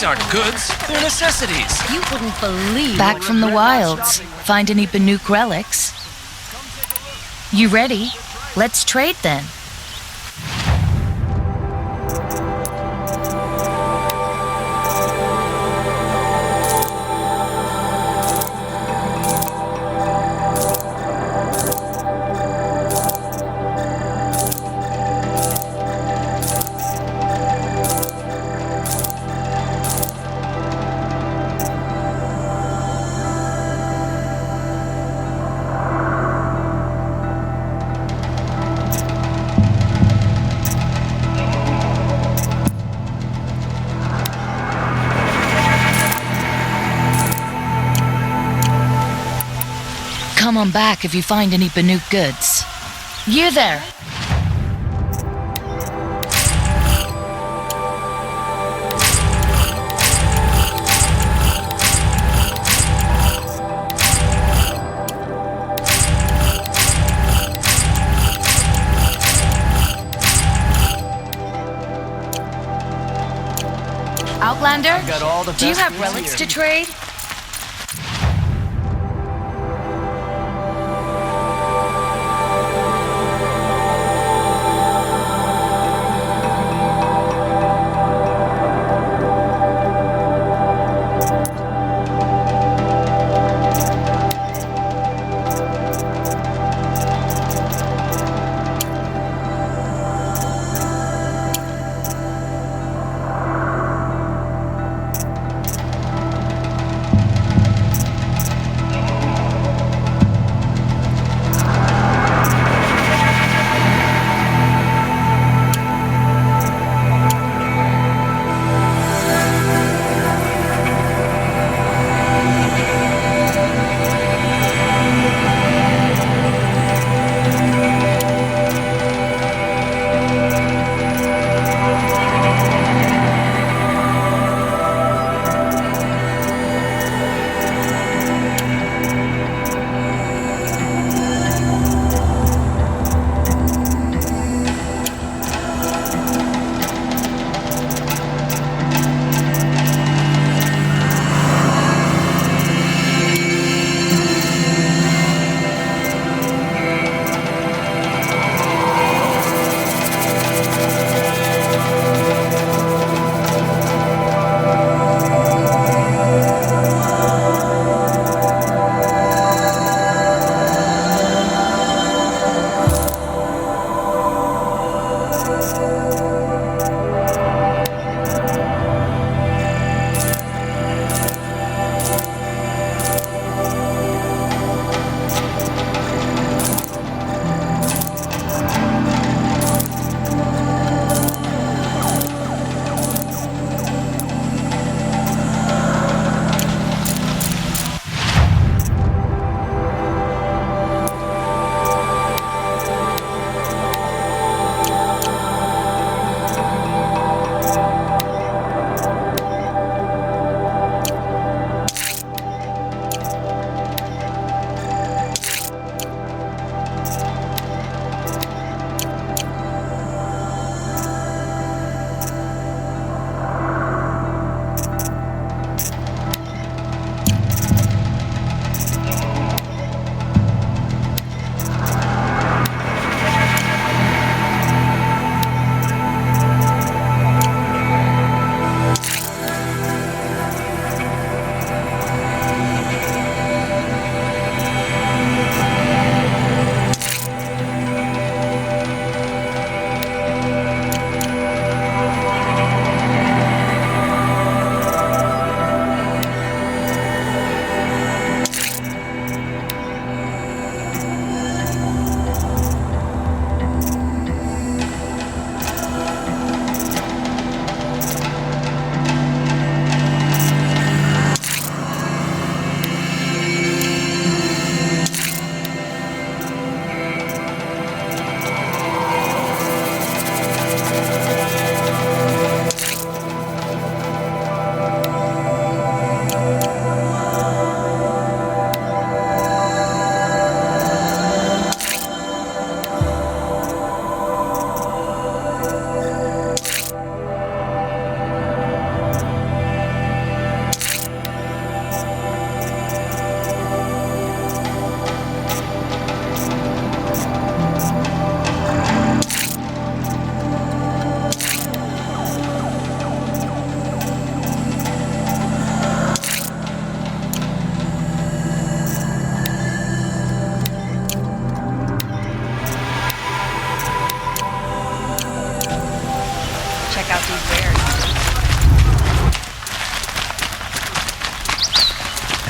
These aren't goods, they're necessities. You wouldn't believe. Back from the wilds. Find any Banuk relics? You ready? Let's trade then. Come on back if you find any Banuk goods. You there! Outlander, do you have relics to trade?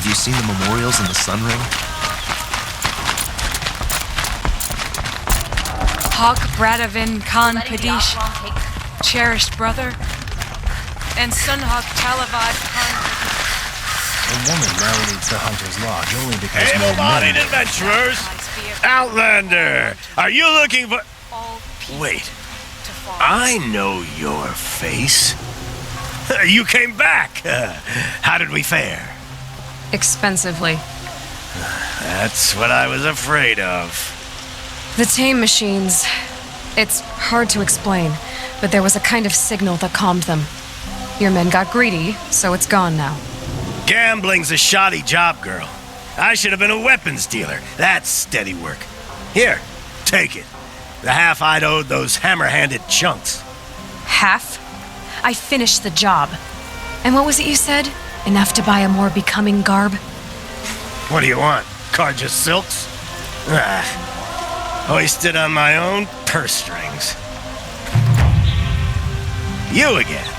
Have you seen the memorials in the Sun Ring? Hawk Bradavin Khan Kadish, cherished brother, and Sunhawk Talavad Khan. A woman now leads the Hunter's Lodge only because Able-bodied adventurers! Outlander! Are you looking for... Wait. I know your face. You came back. How did we fare? Expensively. That's what I was afraid of. The tame machines. It's hard to explain, but there was a kind of signal that calmed them. Your men got greedy, so it's gone now. Gambling's a shoddy job, girl. I should have been a weapons dealer. That's steady work. Here, take it. The half I'd owed those hammer-handed chunks. Half? I finished the job. And what was it you said? Enough to buy a more becoming garb? What do you want? Carja silks? Hoisted on my own purse strings. You again.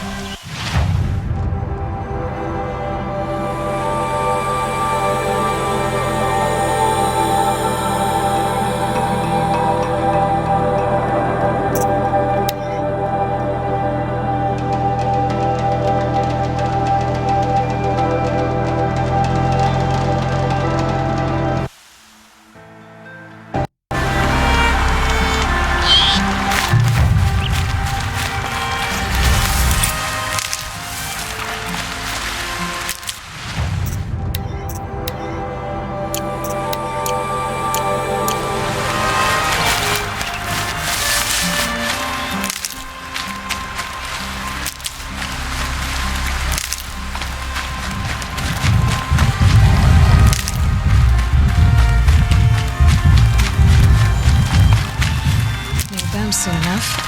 Soon enough.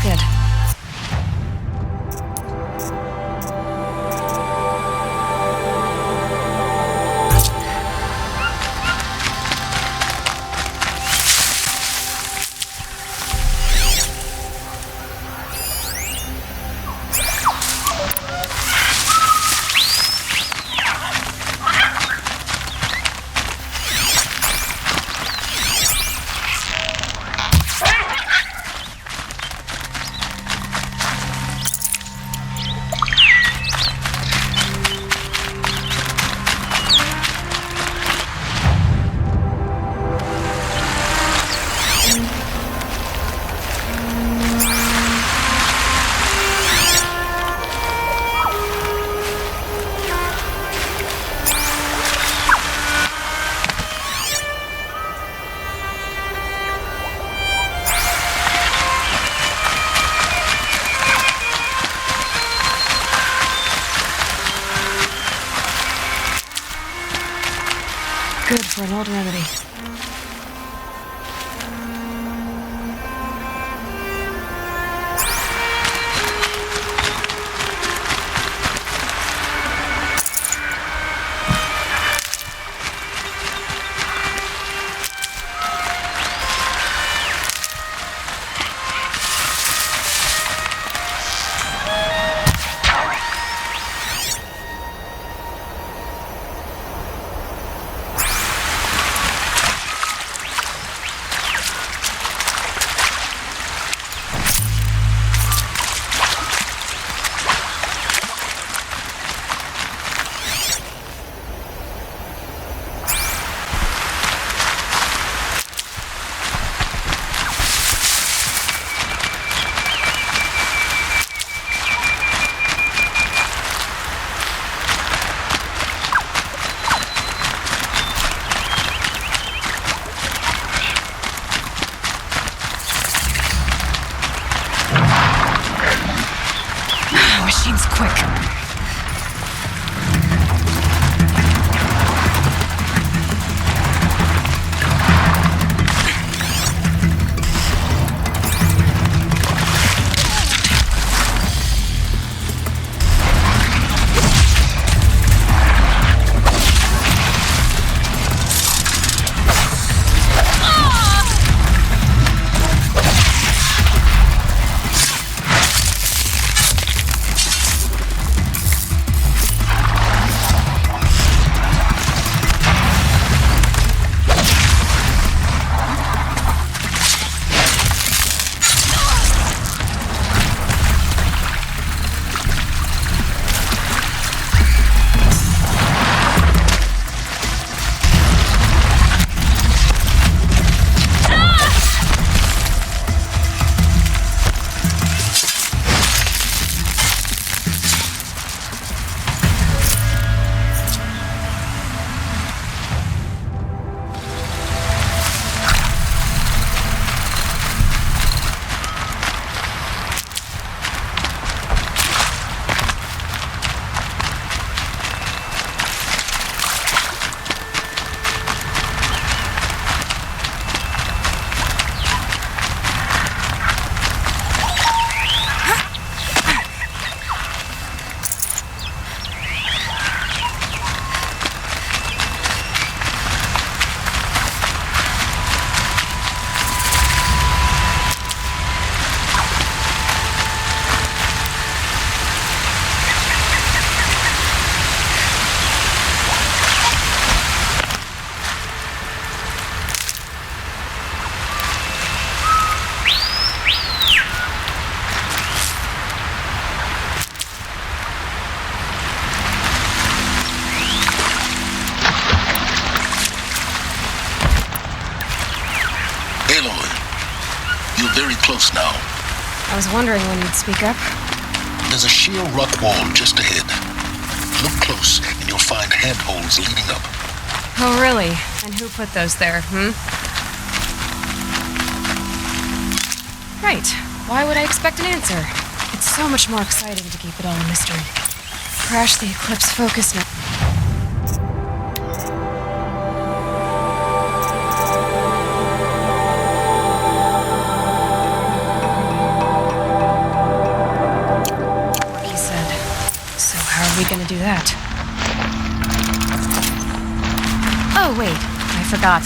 Good. Good for an old remedy. my machines quick. Aloy, you're very close now. I was wondering when you'd speak up. There's a sheer rock wall just ahead. Look close and you'll find handholds leading up. Oh, really? And who put those there, Right. Why would I expect an answer? It's so much more exciting to keep it all a mystery. Crash the Eclipse focus now. Like he said. So how are we gonna do that? Oh, wait. I forgot.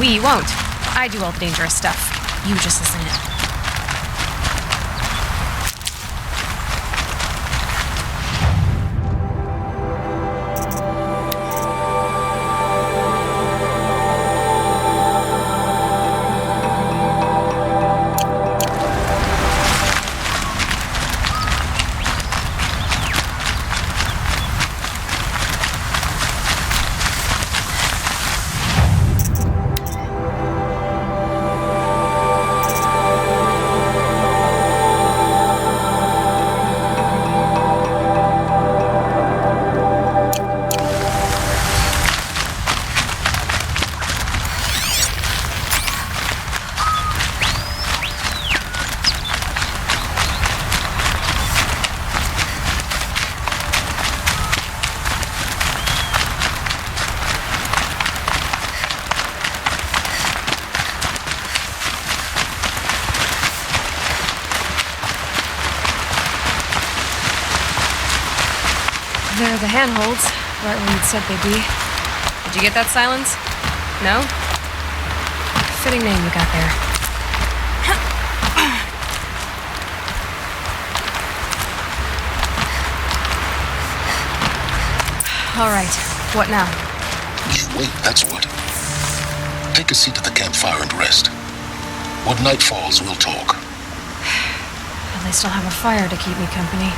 We won't. I do all the dangerous stuff. You just listen in. There are the handholds, right where you'd said they'd be. Did you get that, Silence? No? Fitting name you got there. All right, what now? You wait, that's what. Take a seat at the campfire and rest. When night falls, we'll talk. At least I'll have a fire to keep me company.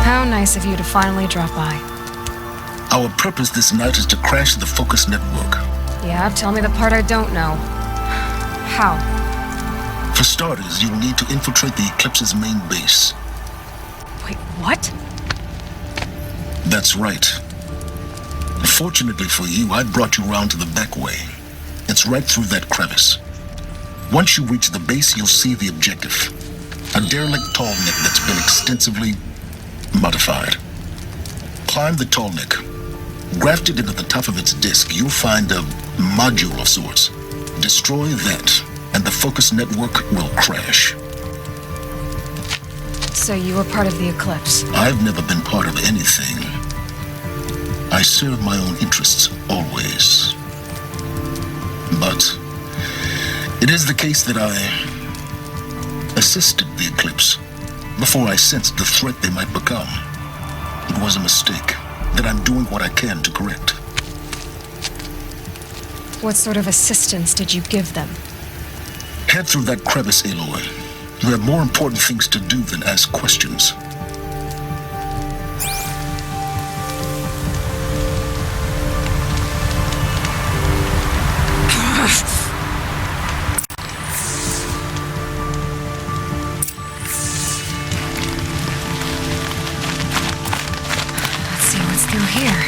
How nice of you to finally drop by. Our purpose this night is to crash the focus network. Yeah, tell me the part I don't know. How? For starters, you'll need to infiltrate the Eclipse's main base. Wait, what? That's right. Fortunately for you, I brought you round to the back way. It's right through that crevice. Once you reach the base, you'll see the objective. A derelict tall neck that's been extensively modified. Climb the tall neck. Grafted into the top of its disk, you'll find a module of sorts. Destroy that, and the focus network will crash. So you were part of the Eclipse. I've never been part of anything. I serve my own interests, always. But it is the case that I assisted the Eclipse before I sensed the threat they might become. It was a mistake that I'm doing what I can to correct. What sort of assistance did you give them? Head through that crevice, Aloy. You have more important things to do than ask questions. Let's see what's through here.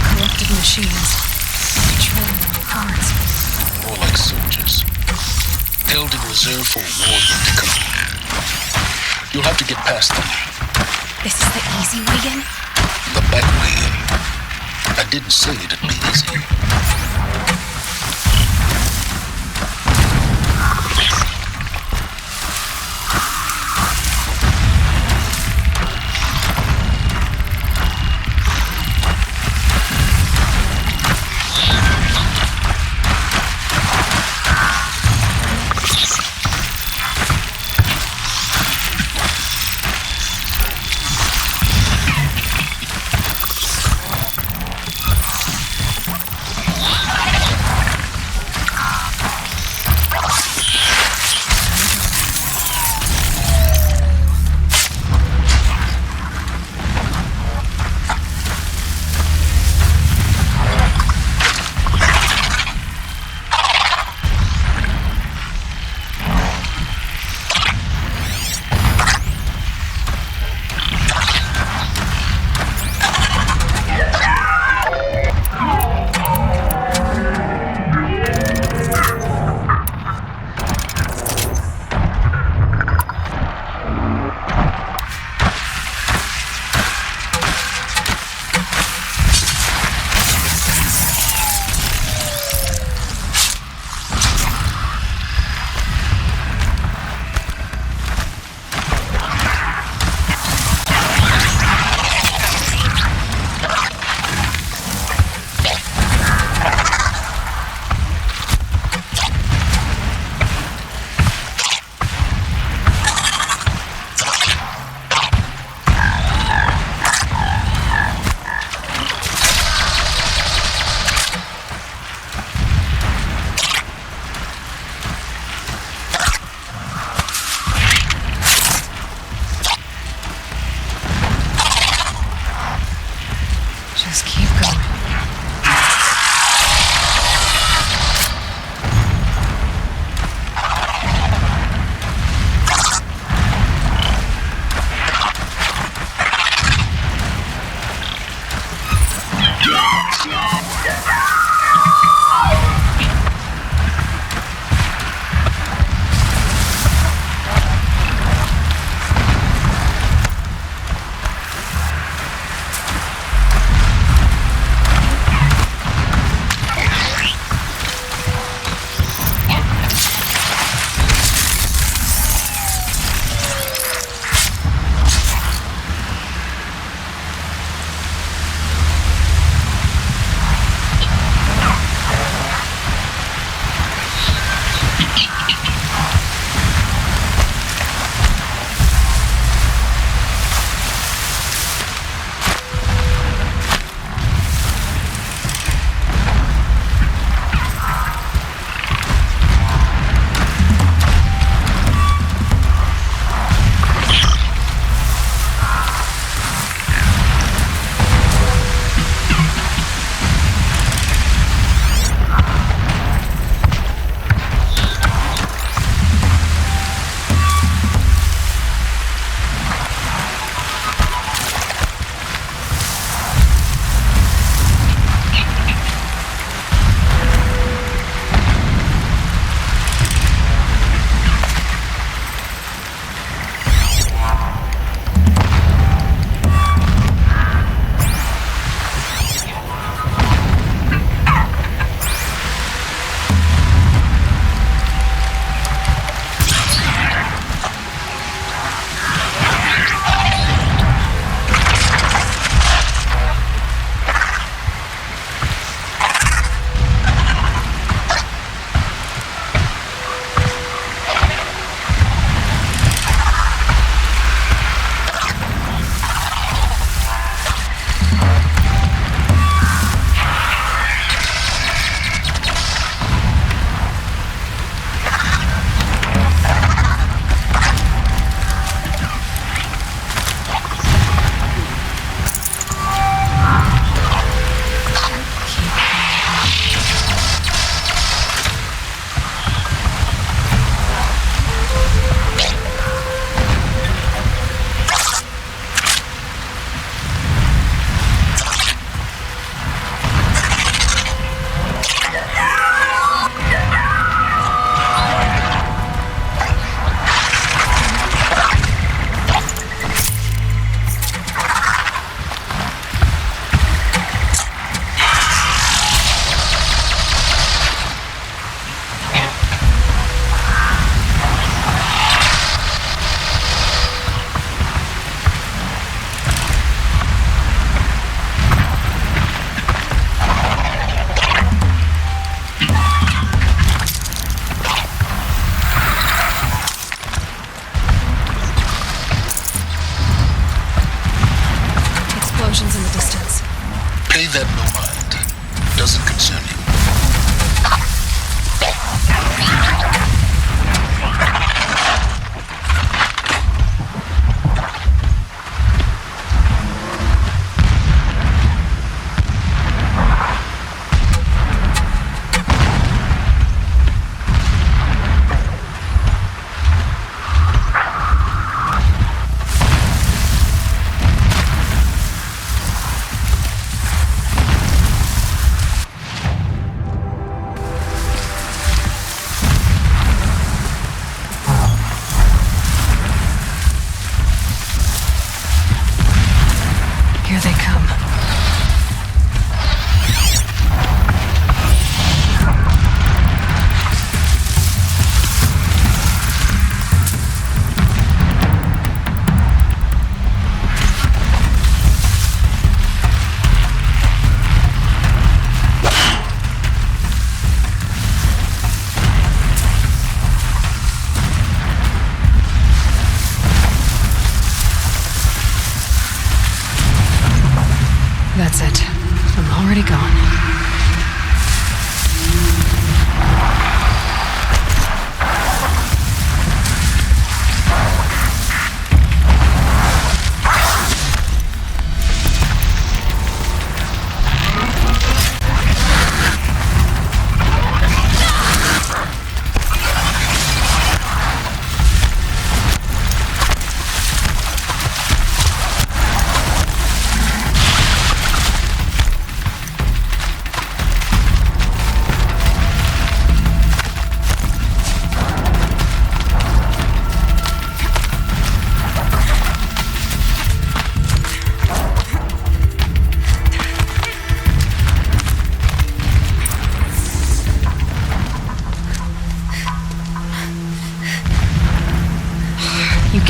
Collected machines. Trillion parts. More like soldiers. Held in reserve for a war yet to come. You'll have to get past them. This is the easy way in? The back way in. I didn't say it'd be easy.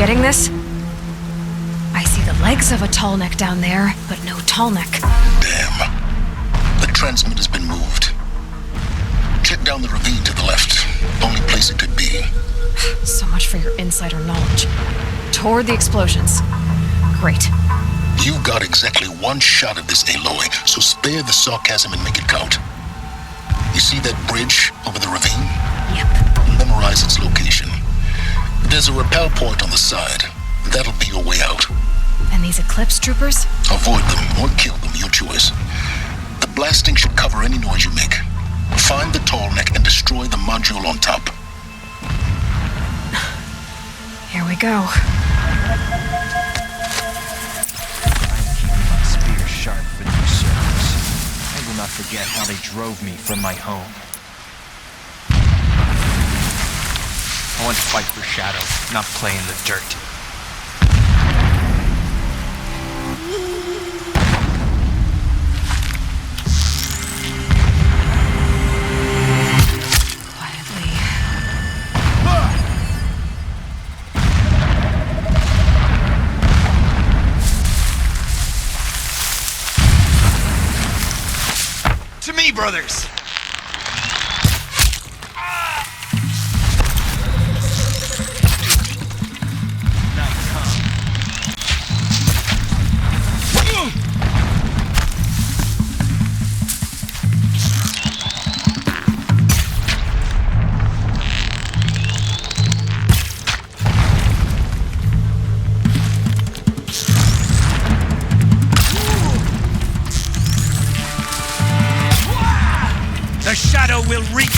getting this? I see the legs of a tall neck down there, but no tall neck. Damn. The transmitter's been moved. Check down the ravine to the left. Only place it could be. So much for your insider knowledge. Toward the explosions. Great. You got exactly one shot at this, Aloy, so spare the sarcasm and make it count. You see that bridge over the ravine? Yep. Memorize its location. There's a rappel point on the side. That'll be your way out. And these Eclipse troopers? Avoid them or kill them, your choice. The blasting should cover any noise you make. Find the tall neck and destroy the module on top. Here we go. My spear sharp for new service. I will not forget how they drove me from my home. I want to fight for Shadow, not play in the dirt. Quietly. To me, brothers! The shadow will reach.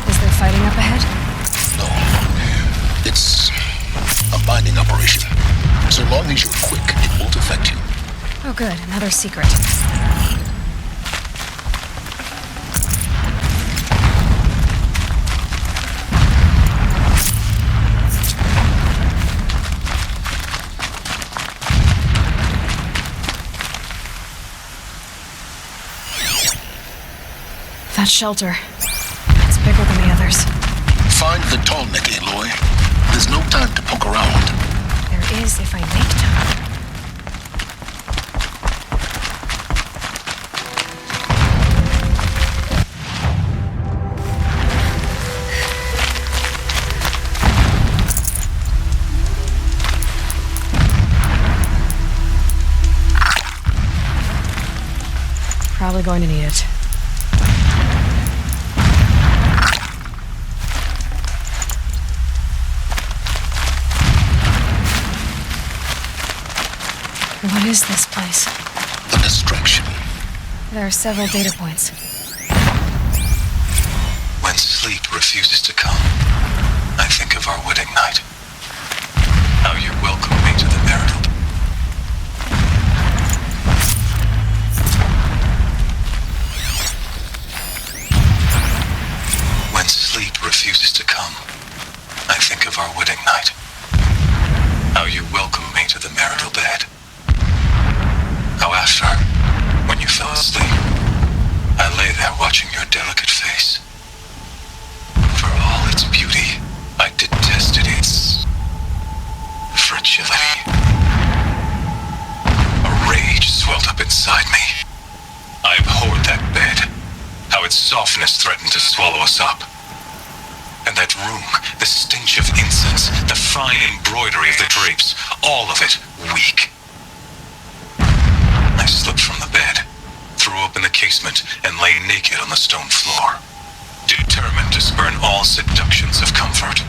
Is there fighting up ahead? No. It's a mining operation. So long as you're quick, it won't affect you. Oh good, another secret. That shelter. It's bigger than the others. Find the tall neck, Aloy. There's no time to poke around. There is if I make time. Probably going to need it. What is this place? A distraction. There are several data points. When sleep refuses to come, I think of our wedding night. How you welcomed me to the marital. When sleep refuses to come, I think of our wedding night. How you welcomed me to the marital bed. How after, when you fell asleep, I lay there watching your delicate face. For all its beauty, I detested its fragility. A rage swelled up inside me. I abhorred that bed, how its softness threatened to swallow us up. And that room, the stench of incense, the fine embroidery of the drapes, all of it weak. I slipped from the bed, threw open the casement, and lay naked on the stone floor, determined to spurn all seductions of comfort.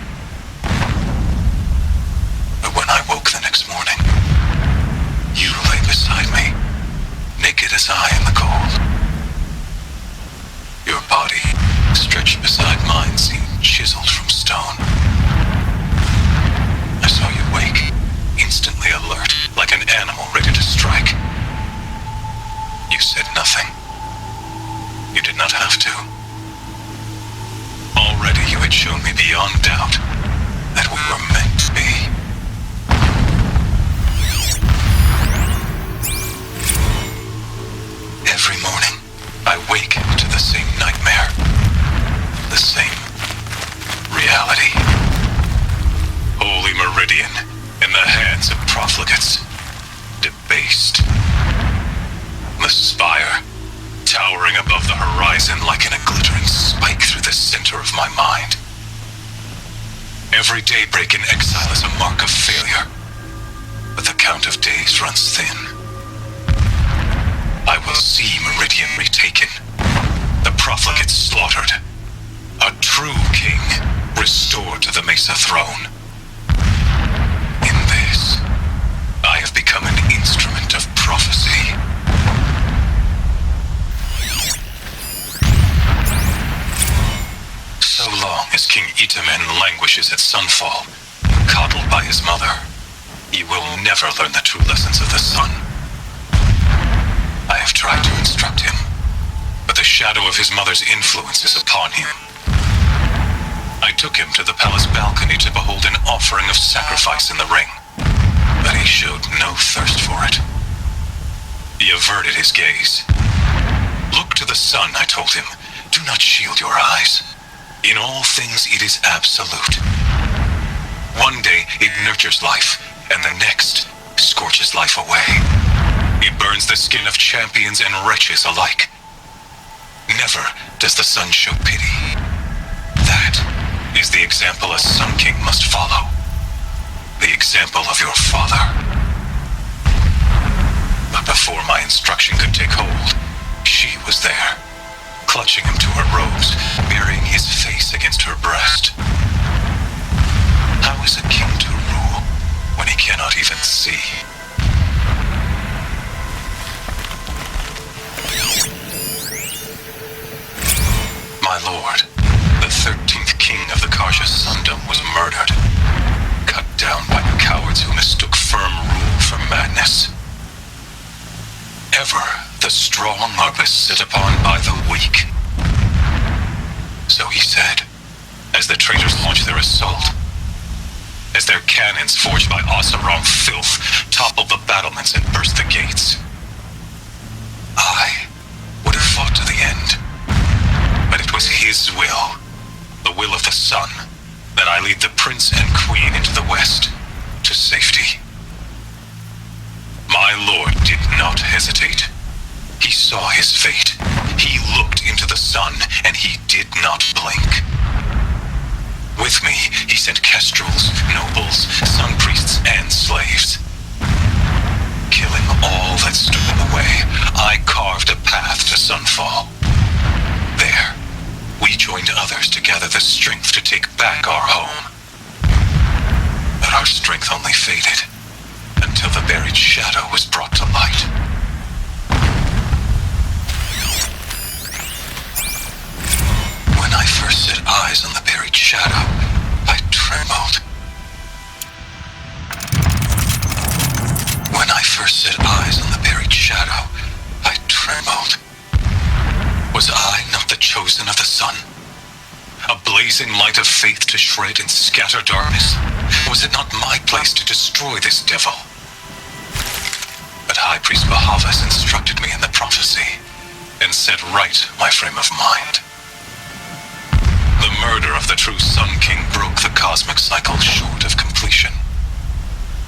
But when I woke the next morning, you lay beside me, naked as I in the cold. Your body, stretched beside mine, seemed chiseled from stone. I saw you wake, instantly alert, like an animal ready to strike. You said nothing. You did not have to. Already you had shown me beyond doubt that we were meant to be. Every morning, I wake to the same nightmare. The same reality. Holy Meridian in the hands of profligates. Debased. The spire, towering above the horizon like a glittering spike through the center of my mind. Every daybreak in exile is a mark of failure, but the count of days runs thin. I will see Meridian retaken, the profligates slaughtered, a true king restored to the Mesa throne. In this, I have become an instrument of prophecy. So long as King Itamen languishes at Sunfall, coddled by his mother, he will never learn the true lessons of the sun. I have tried to instruct him, but the shadow of his mother's influence is upon him. I took him to the palace balcony to behold an offering of sacrifice in the ring, but he showed no thirst for it. He averted his gaze. Look to the sun, I told him. Do not shield your eyes. In all things it is absolute. One day it nurtures life, and the next scorches life away. It burns the skin of champions and wretches alike. Never does the sun show pity. That is the example a Sun King must follow. The example of your father. But before my instruction could take hold, she was there, clutching him to her robes, burying his face against her breast. How is a king to rule when he cannot even see? My lord, the 13th king of the Karja Sundom was murdered, cut down by the cowards who mistook firm rule for madness. Ever the strong are beset upon by the weak. So he said, as the traitors launched their assault, as their cannons forged by Oseram filth toppled the battlements and burst the gates. I would have fought to the end, but it was his will, the will of the sun, that I lead the prince and queen into the west, to safety. My lord did not hesitate. He saw his fate. He looked into the sun, and he did not blink. With me, he sent kestrels, nobles, sun priests, and slaves. Killing all that stood in the way, I carved a path to Sunfall. There, we joined others to gather the strength to take back our home. But our strength only faded, until the buried shadow was brought to light. When I first set eyes on the buried shadow, I trembled. When I first set eyes on the buried shadow, I trembled. Was I not the chosen of the sun? A blazing light of faith to shred and scatter darkness? Was it not my place to destroy this devil? But High Priest Bahavas instructed me in the prophecy, and set right my frame of mind. The murder of the true Sun King broke the cosmic cycle short of completion.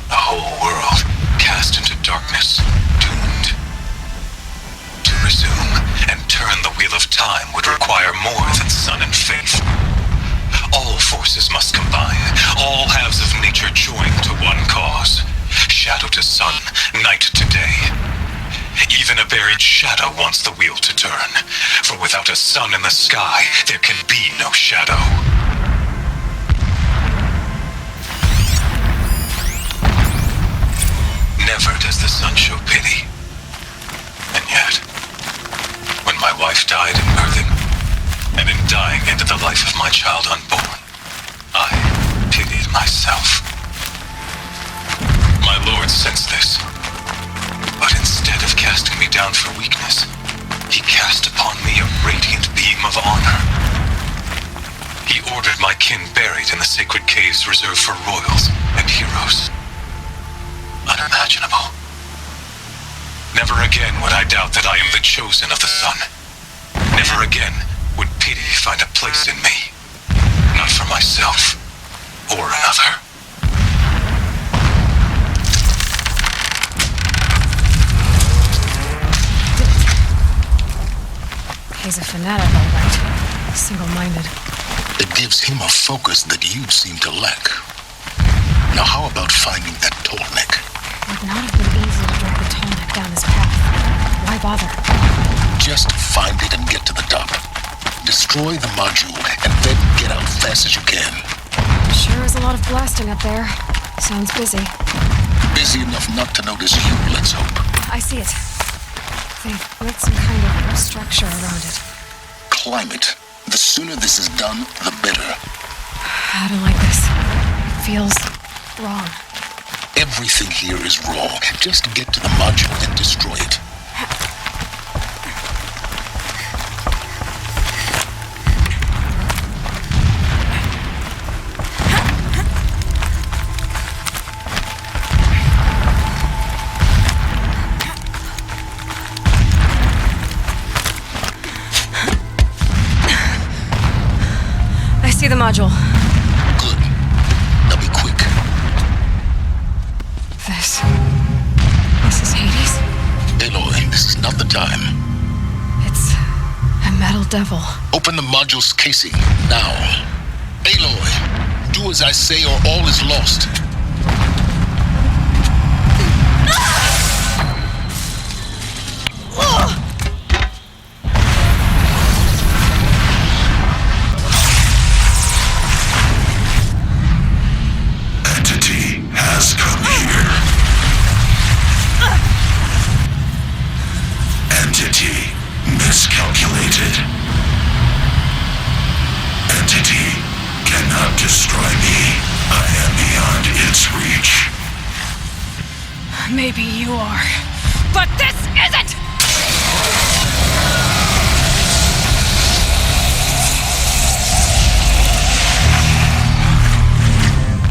The whole world cast into darkness, doomed. To resume and turn the wheel of time would require more than sun and faith. All forces must combine, all halves of nature join to one cause. Shadow to sun, night to day. Even a buried shadow wants the wheel to turn, for without a sun in the sky, there can be no shadow. Never does the sun show pity. And yet, when my wife died in birthing, and in dying ended the life of my child unborn, I pitied myself. My lord sensed this, but instead of casting me down for weakness, he cast upon me a radiant beam of honor. He ordered my kin buried in the sacred caves reserved for royals and heroes. Unimaginable. Never again would I doubt that I am the chosen of the sun. Never again would pity find a place in me. Not for myself or another. He's a fanatic, all right. Single-minded. It gives him a focus that you seem to lack. Now how about finding that tall neck? It would not have been easy to drag the tall neck down his path. Why bother? Just find it and get to the top. Destroy the module and then get out fast as you can. Sure is a lot of blasting up there. Sounds busy. Busy enough not to notice you, let's hope. I see it. They've built some kind of structure around it. Climb it. The sooner this is done, the better. I don't like this. It feels wrong. Everything here is wrong. Just get to the module and destroy it. See the module. Good. Now be quick. This is Hades? Aloy, this is not the time. It's a metal devil. Open the module's casing, now. Aloy, do as I say or all is lost. Maybe you are, but this isn't!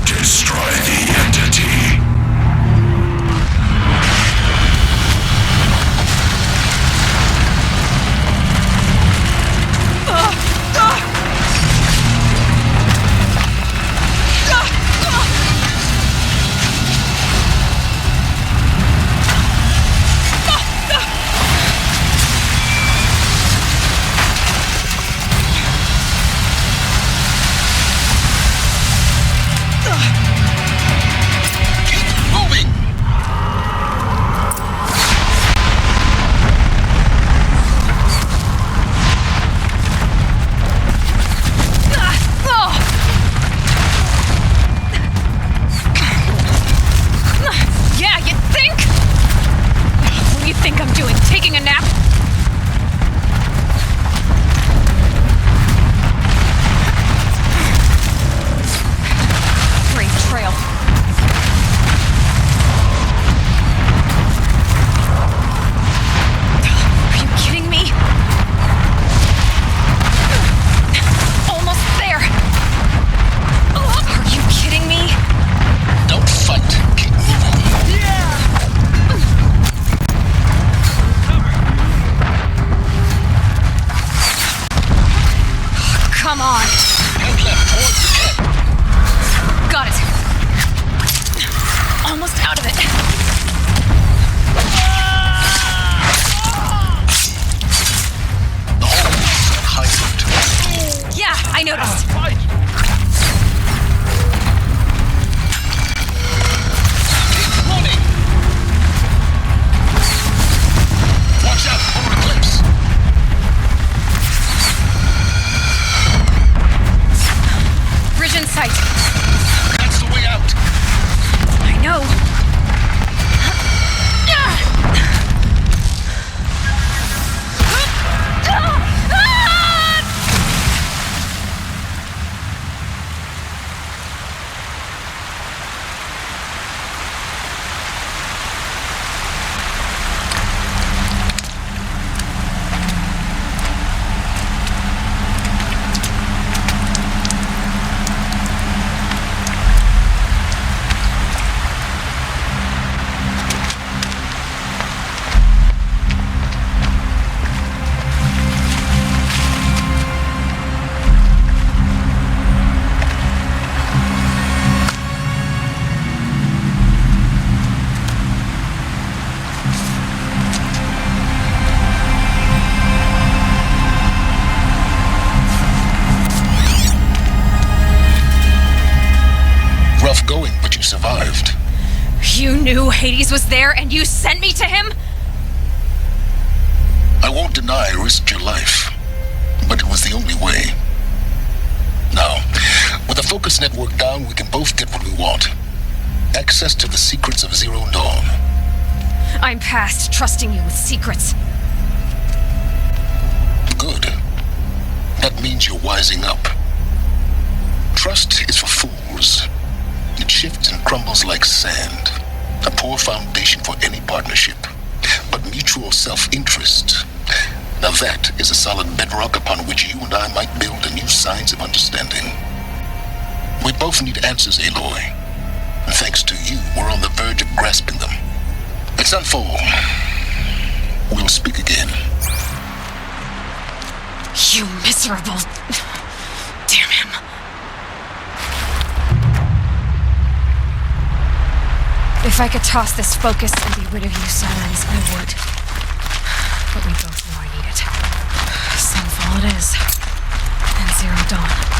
Destroy the entity. You knew Hades was there and you sent me to him? I won't deny I risked your life, but it was the only way. Now, with the focus network down, we can both get what we want. Access to the secrets of Zero Dawn. I'm past trusting you with secrets. Good. That means you're wising up. Trust is for fools. It shifts and crumbles like sand. A poor foundation for any partnership. But mutual self-interest, now that is a solid bedrock upon which you and I might build a new science of understanding. We both need answers, Aloy. And thanks to you, we're on the verge of grasping them. Let's unfold. We'll speak again. You miserable... Damn him. If I could toss this focus and be rid of you, Silence, I would. But we both know I need it. Sunfall it is. And Zero Dawn.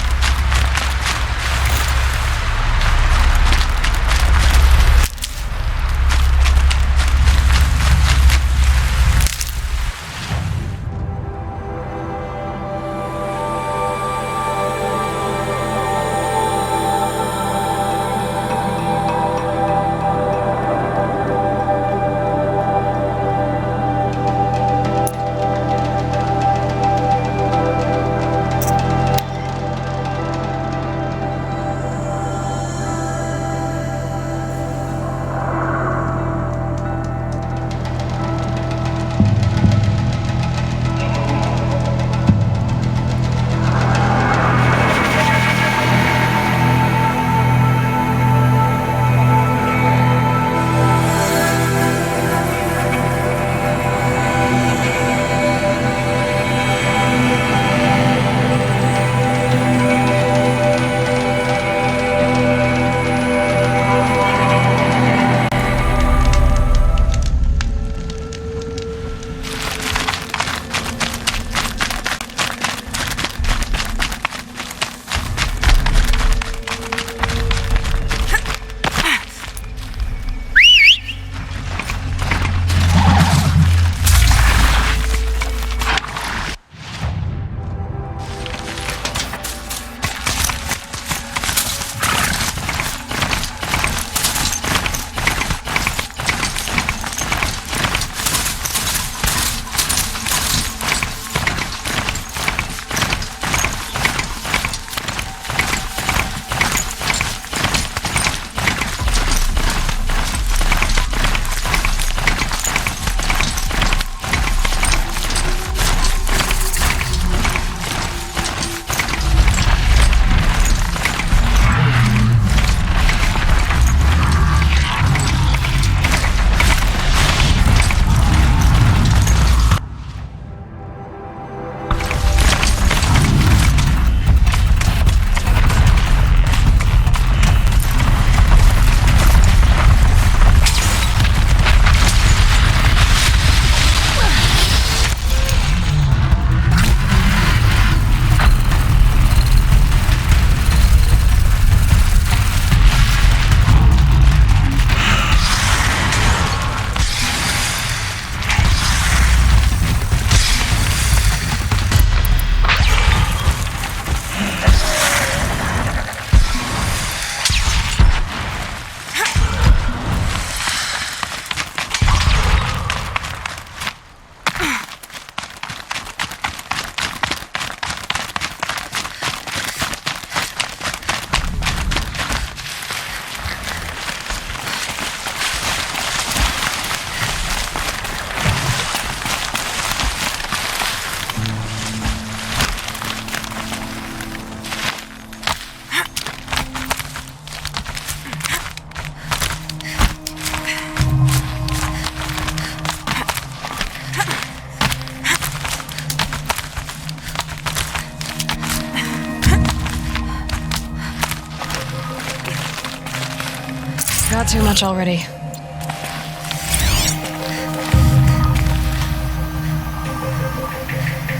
Not too much already.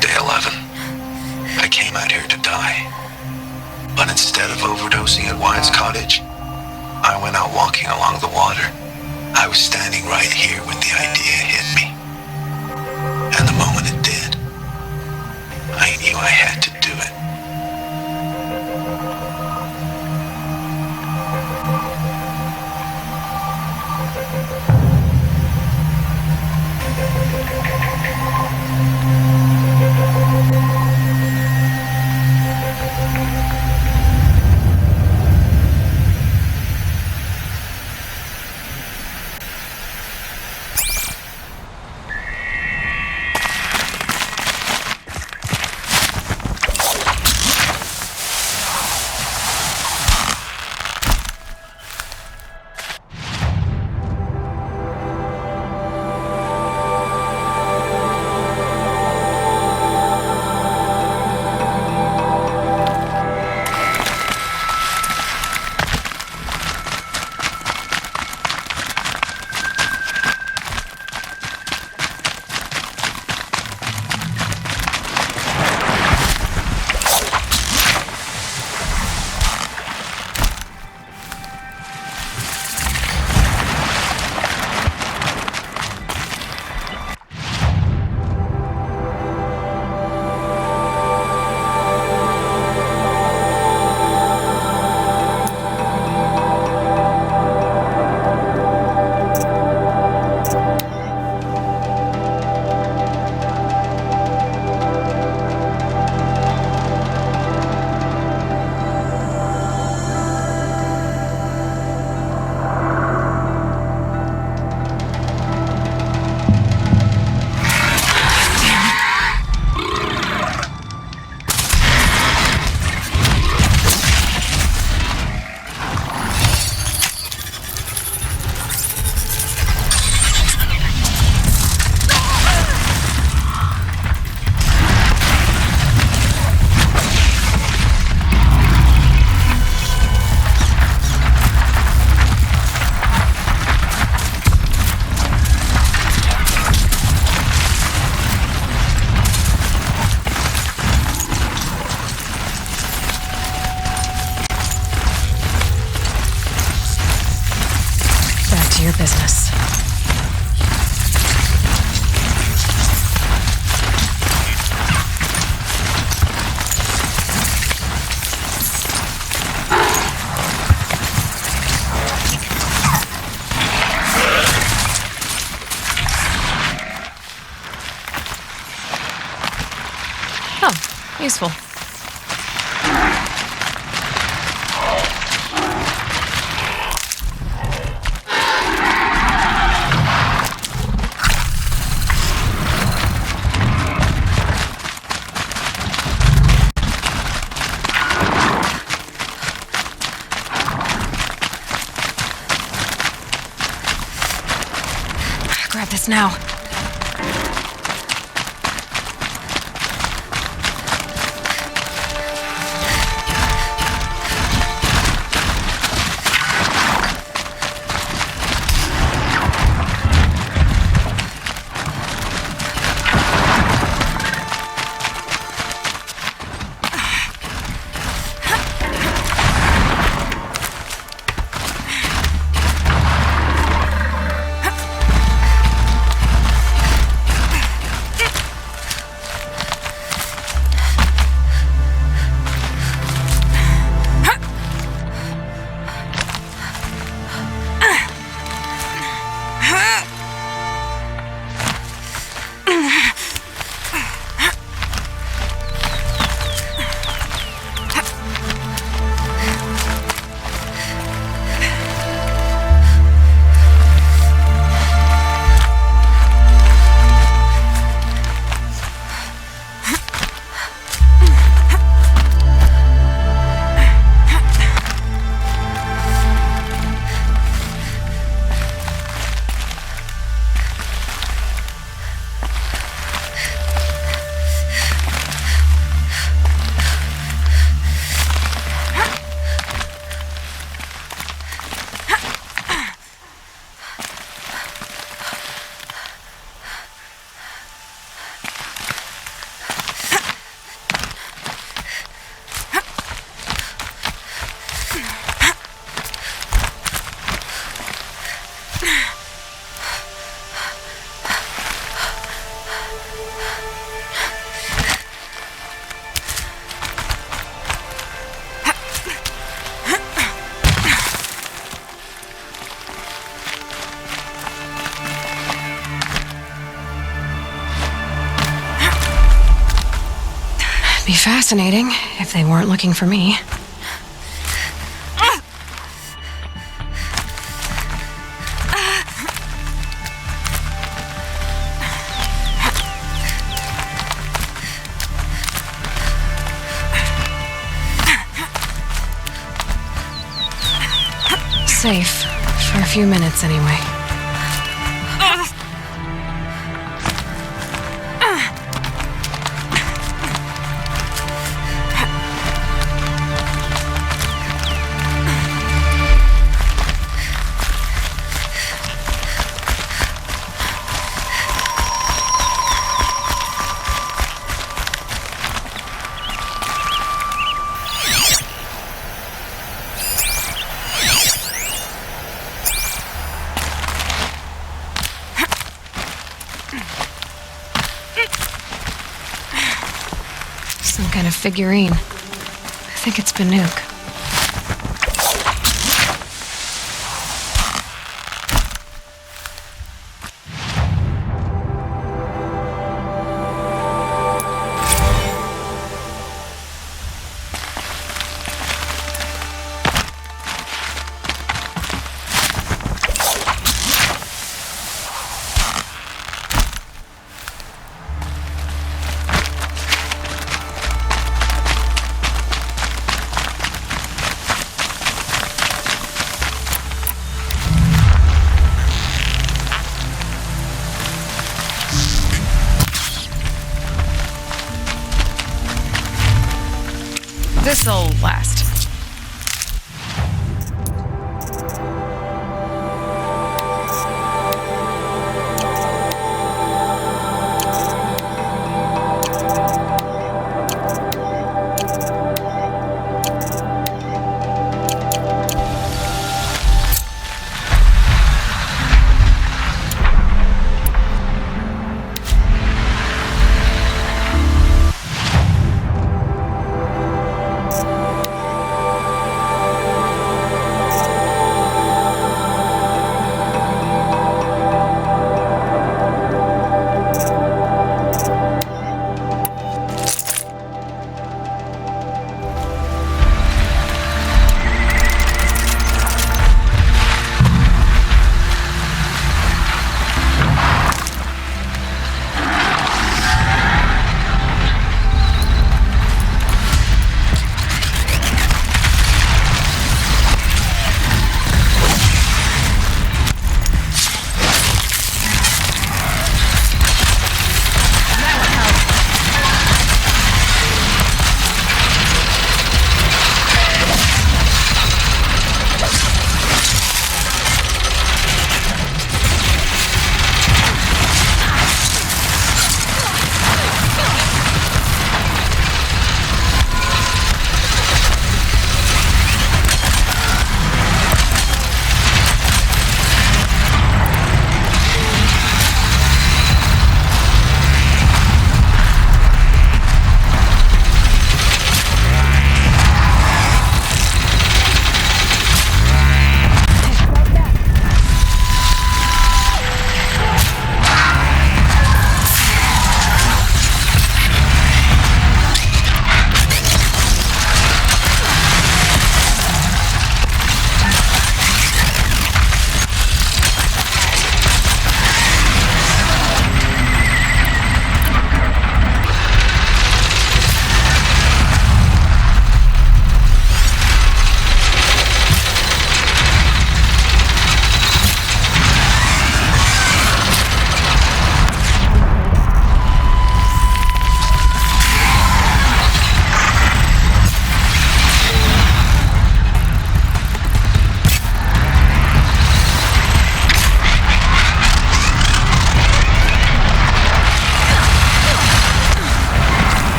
Day 11. I came out here to die. But instead of overdosing at Wyatt's cottage, I went out walking along the water. I was standing right here when the idea hit me. And the moment it did, I knew I had to do it. Your business. Oh, useful. Grab this now. Be fascinating if they weren't looking for me. Safe. For a few minutes, anyway. Some kind of figurine. I think it's Banuk. This'll last.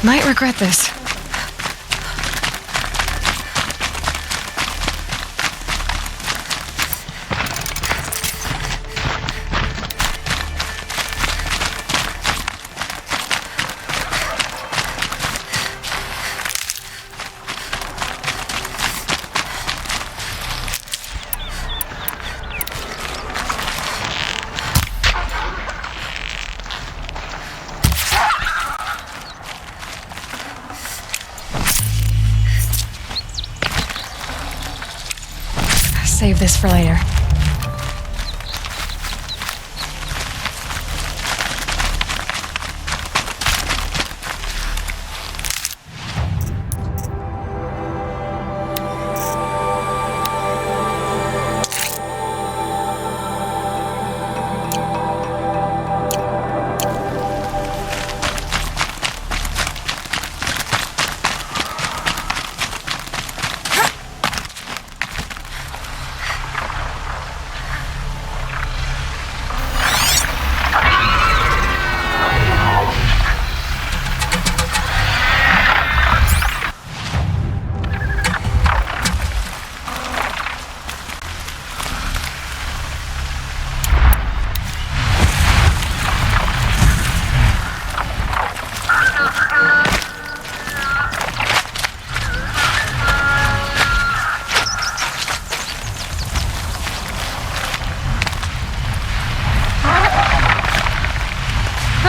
Might regret this. Save this for later.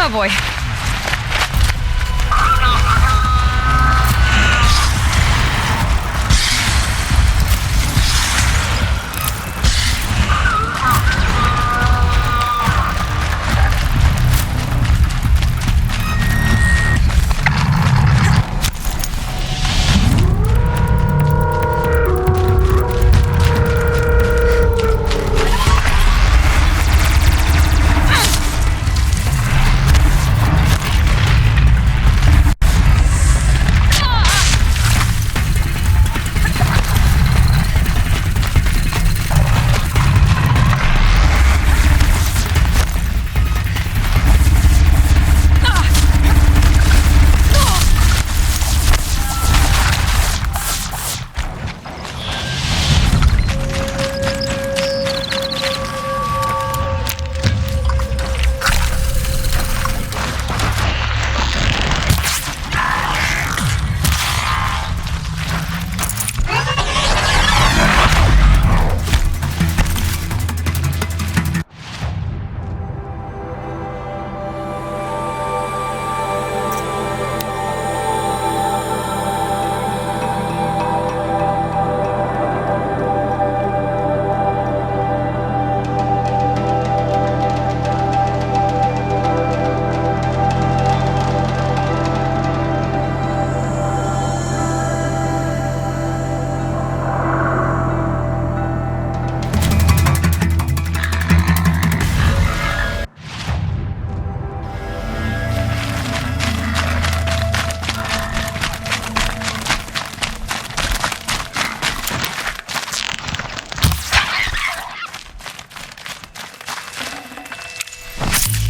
Oh boy.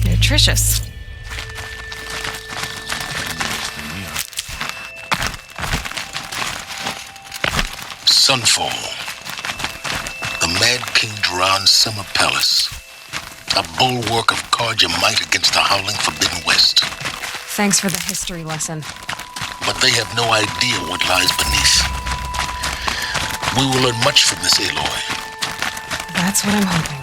Nutritious. Sunfall. The Mad King Duran's summer palace. A bulwark of Carja might against the howling Forbidden West. Thanks for the history lesson. But they have no idea what lies beneath. We will learn much from this Aloy. That's what I'm hoping.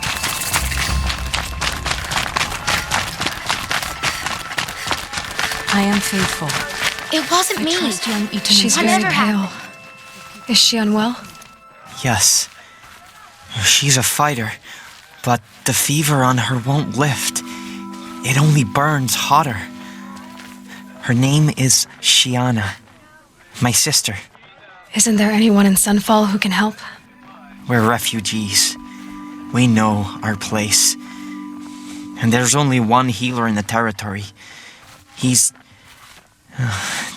I am faithful. It wasn't me. She's I very never pale. have. Is she unwell? Yes. She's a fighter, but the fever on her won't lift. It only burns hotter. Her name is Shiana, my sister. Isn't there anyone in Sunfall who can help? We're refugees. We know our place. And there's only one healer in the territory. He's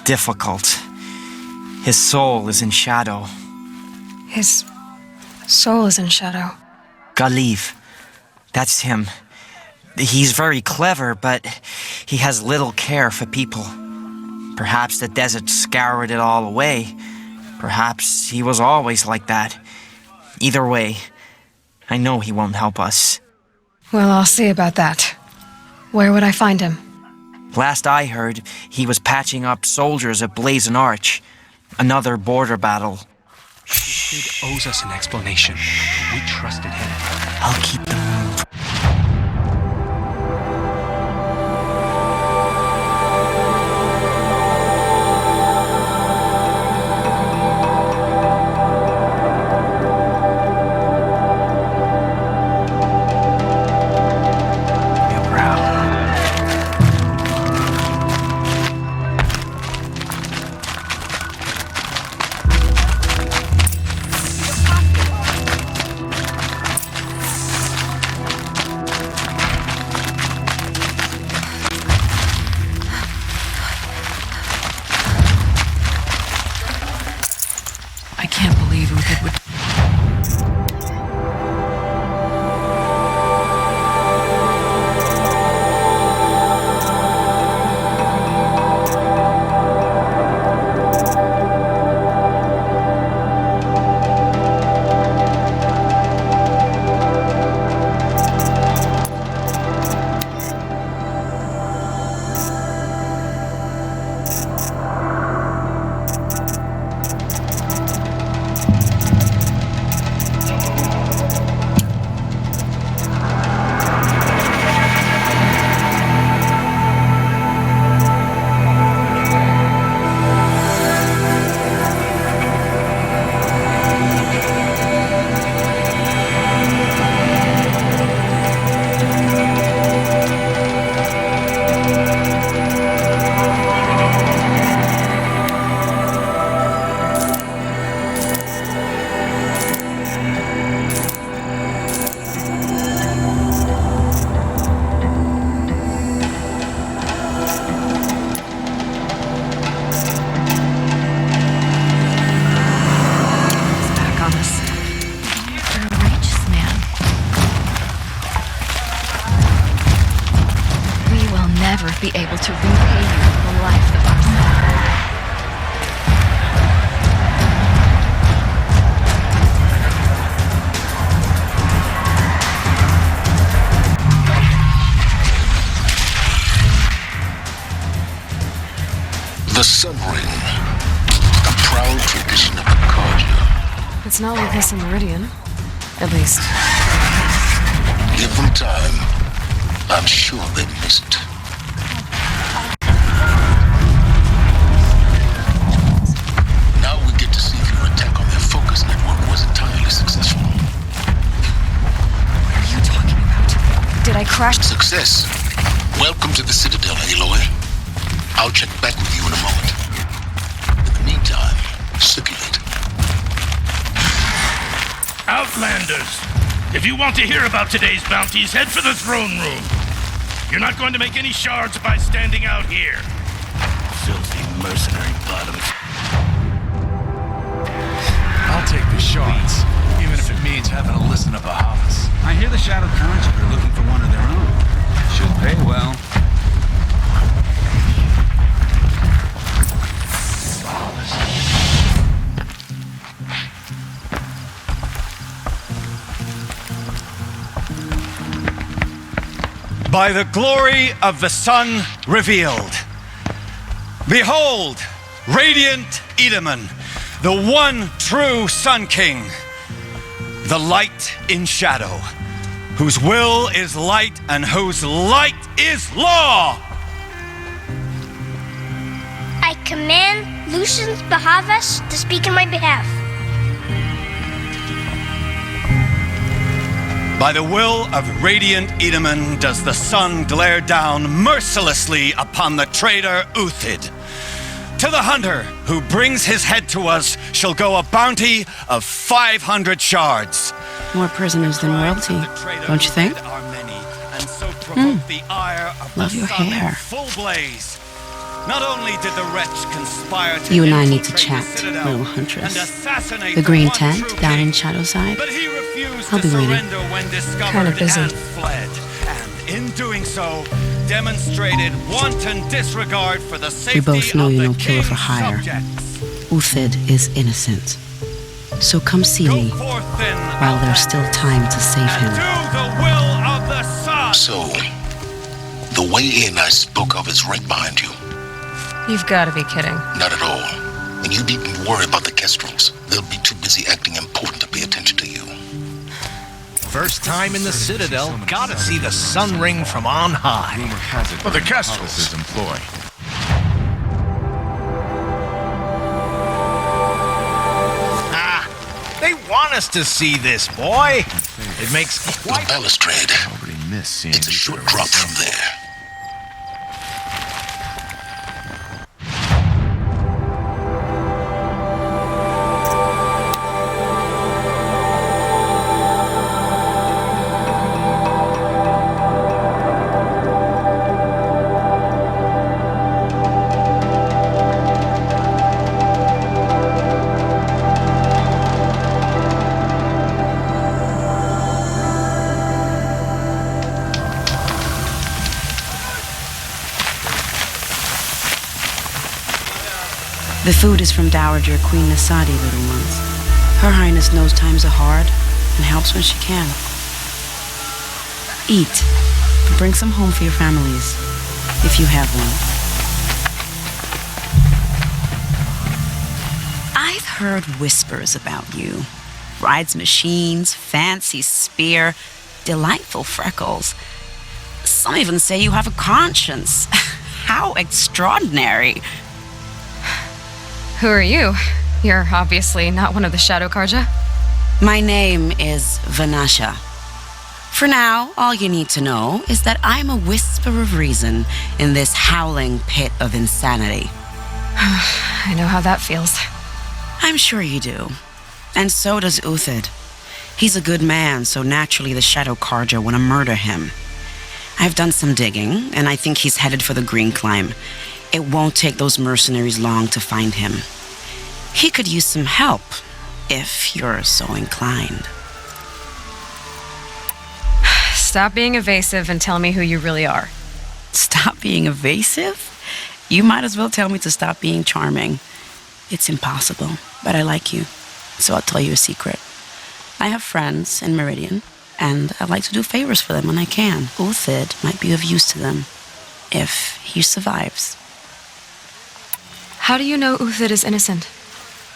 difficult. His soul is in shadow. His soul is in shadow. Galiv. That's him. He's very clever, but he has little care for people. Perhaps the desert scoured it all away. Perhaps he was always like that. Either way, I know he won't help us. Well, I'll see about that. Where would I find him? Last I heard, he was patching up soldiers at Blazon Arch. Another border battle. Kid owes us an explanation. We trusted him. I'll keep them. Be able to repay you for the life of our son. The Sun Ring, a proud tradition of Cardia. It's not like this in Meridian. At least. Give them time. I'm sure they miss it. Now we get to see if your attack on their focus network was entirely successful. What are you talking about? Did I crash? Success. Welcome to the Citadel, Aloy. I'll check back with you in a moment. In the meantime, circulate. Outlanders! If you want to hear about today's bounties, head for the throne room. You're not going to make any shards by standing out here. Filthy mercenary bottoms. I'll take the shards, even if it means having to listen to Bahavas. I hear the Shadow Conjure are looking for one of their own. Should pay well. By the glory of the sun revealed. Behold, radiant Edaman, the one true Sun King, the light in shadow, whose will is light and whose light is law. I command Lucius Bahavas to speak in my behalf. By the will of radiant Edaman does the sun glare down mercilessly upon the traitor Uthid. To the hunter who brings his head to us shall go a bounty of 500 shards. More prisoners than royalty, don't you think? Love your hair. Full blaze. Not only did the wretch conspire to You and I need to chat, little huntress. The green tent down in Shadowside. I'll be waiting. Kinda busy. in doing so, demonstrated wanton disregard for the safety We both know of you the don't kill her for king's hire. subjects. Uthid is innocent. So come see me Forth then, while there's still time to save him. do the will of the sun. So, the way in I spoke of is right behind you. You've got to be kidding. Not at all. And you needn't worry about the Kestrels. They'll be too busy acting important to pay attention to you. First time in the Citadel, gotta see the sun ring from on high. Rumor has it For the that Kestrels. His employ. They want us to see this, boy. It makes The balustrade. Already missed seeing It's a short drop from there. The food is from Dowager Queen Nasadi, little ones. Her Highness knows times are hard and helps when she can. Eat. Bring some home for your families, if you have one. I've heard whispers about you. Rides machines, fancy spear, delightful freckles. Some even say you have a conscience. How extraordinary. Who are you? You're obviously not one of the Shadow Karja. My name is Vanasha. For now, all you need to know is that I'm a whisper of reason in this howling pit of insanity. I know how that feels. I'm sure you do. And so does Uthid. He's a good man, so naturally the Shadow Karja want to murder him. I've done some digging, and I think he's headed for the Green Climb. It won't take those mercenaries long to find him. He could use some help, if you're so inclined. Stop being evasive and tell me who you really are. Stop being evasive? You might as well tell me to stop being charming. It's impossible, but I like you, so I'll tell you a secret. I have friends in Meridian, and I like to do favors for them when I can. Uthid might be of use to them, if he survives. How do you know Uthid is innocent?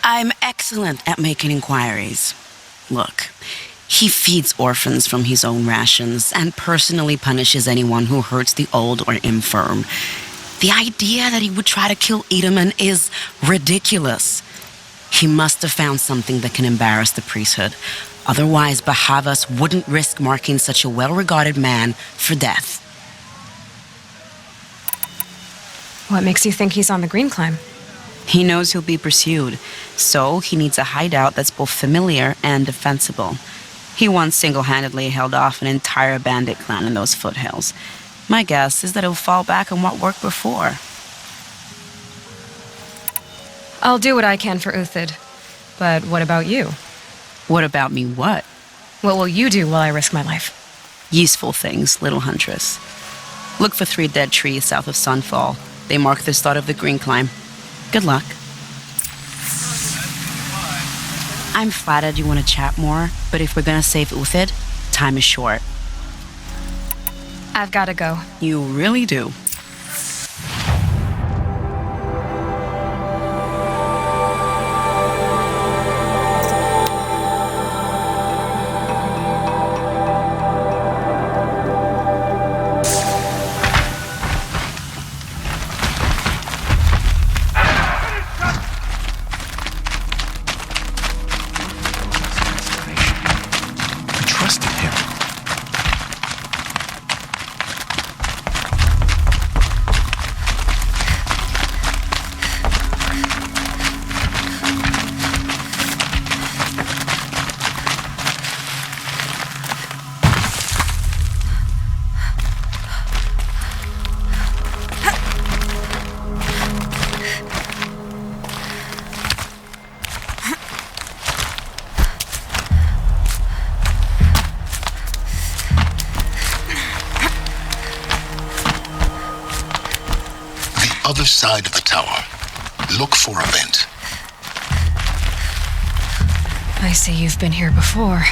I'm excellent at making inquiries. Look, he feeds orphans from his own rations and personally punishes anyone who hurts the old or infirm. The idea that he would try to kill Edelman is ridiculous. He must have found something that can embarrass the priesthood. Otherwise, Bahavas wouldn't risk marking such a well-regarded man for death. What makes you think he's on the Green Climb? He knows he'll be pursued, so he needs a hideout that's both familiar and defensible. He once single-handedly held off an entire bandit clan in those foothills. My guess is that he'll fall back on what worked before. I'll do what I can for Uthid. But what about you? What about me what? What will you do while I risk my life? Useful things, little huntress. Look for 3 dead trees south of Sunfall. They mark the start of the Green Climb. Good luck. I'm flattered you want to chat more, but if we're gonna save Uthid, time is short. I've gotta go. You really do. other side of the tower. Look for a vent. I see you've been here before.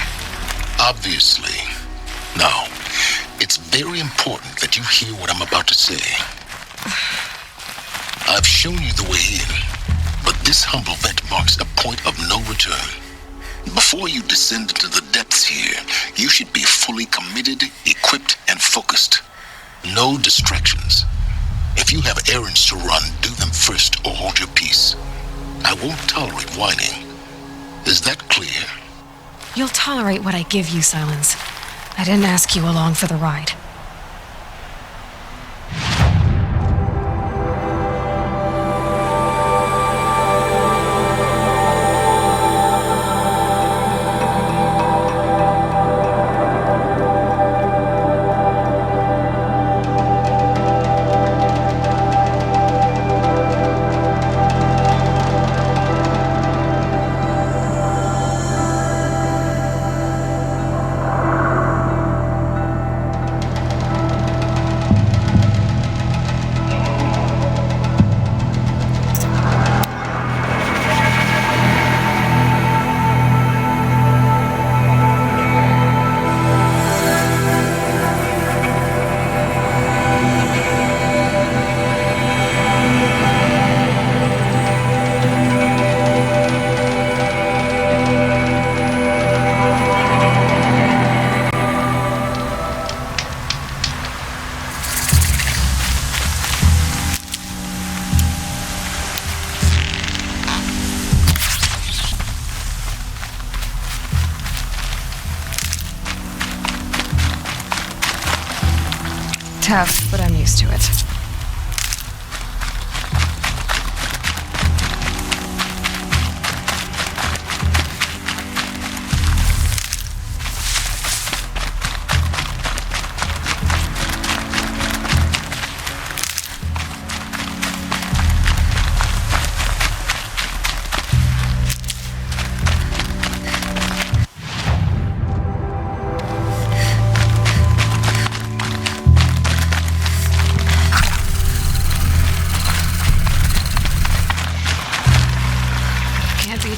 Obviously. Now, it's very important that you hear what I'm about to say. I've shown you the way in, but this humble vent marks a point of no return. Before you descend into the depths here, you should be fully committed, equipped, and focused. No distractions. If you have errands to run, do them first or hold your peace. I won't tolerate whining. Is that clear? You'll tolerate what I give you, Silence. I didn't ask you along for the ride. Tough, but I'm used to it.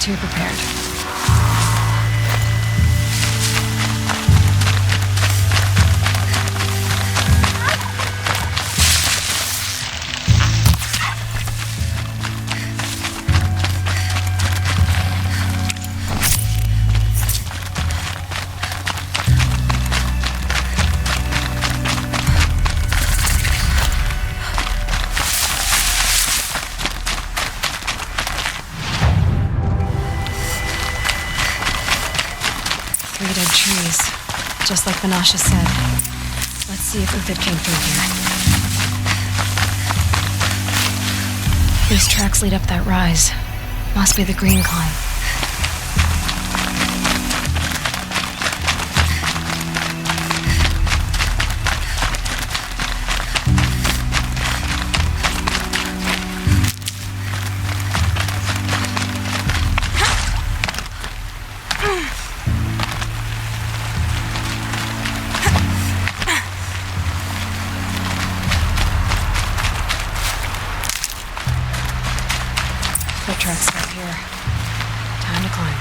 Too prepared. Dead trees, just like Banasha said. Let's see if Uthid came through here. These tracks lead up that rise. Must be the green climb. Foot tracks up here. Time to climb.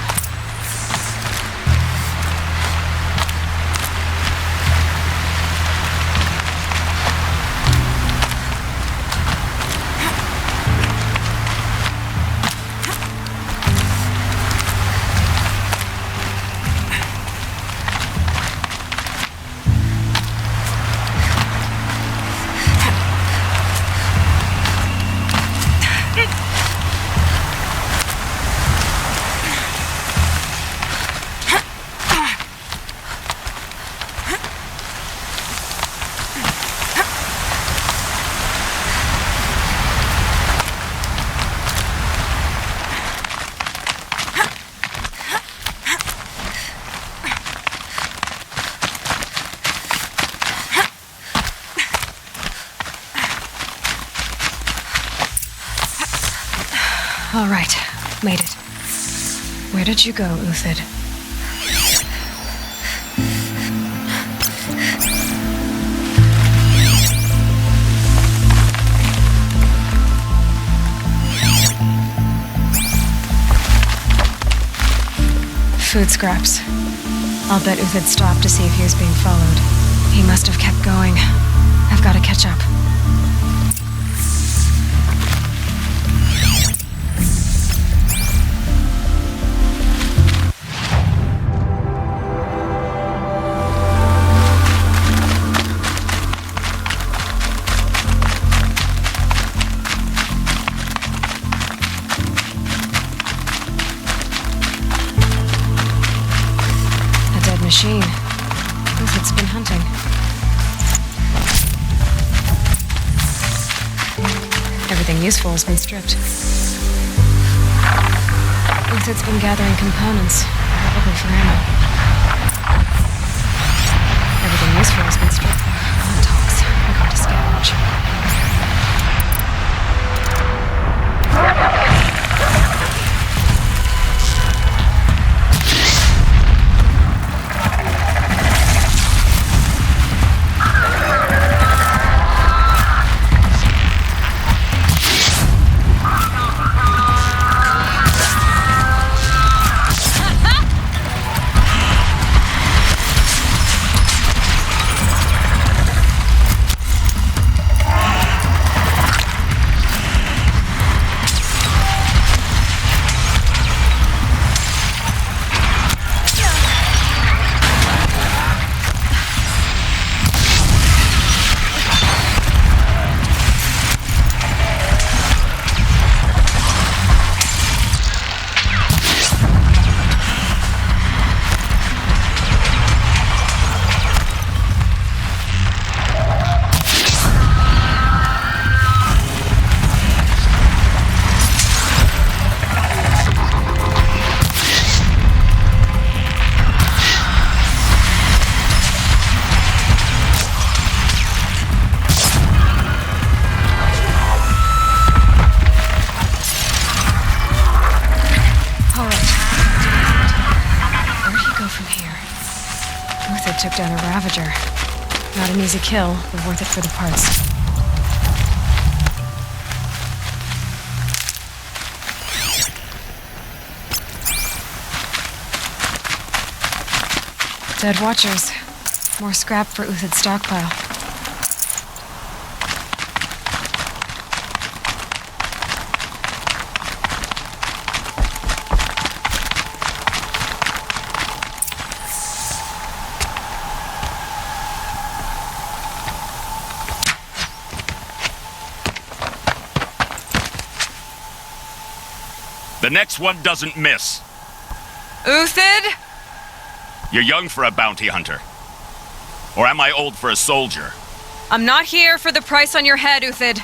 All right, made it. Where did you go, Uthid? Food scraps. I'll bet Uthid stopped to see if he was being followed. He must have kept going. I've got to catch up. Machine. Uthid's been hunting. Everything useful has been stripped. Uthid's been gathering components, probably for ammo. Everything useful has been stripped. Talks. I got to scavenge. Took down a Ravager. Not an easy kill, but worth it for the parts. Dead Watchers. More scrap for Uthid's stockpile. The next one doesn't miss. Uthid? You're young for a bounty hunter. Or am I old for a soldier? I'm not here for the price on your head, Uthid.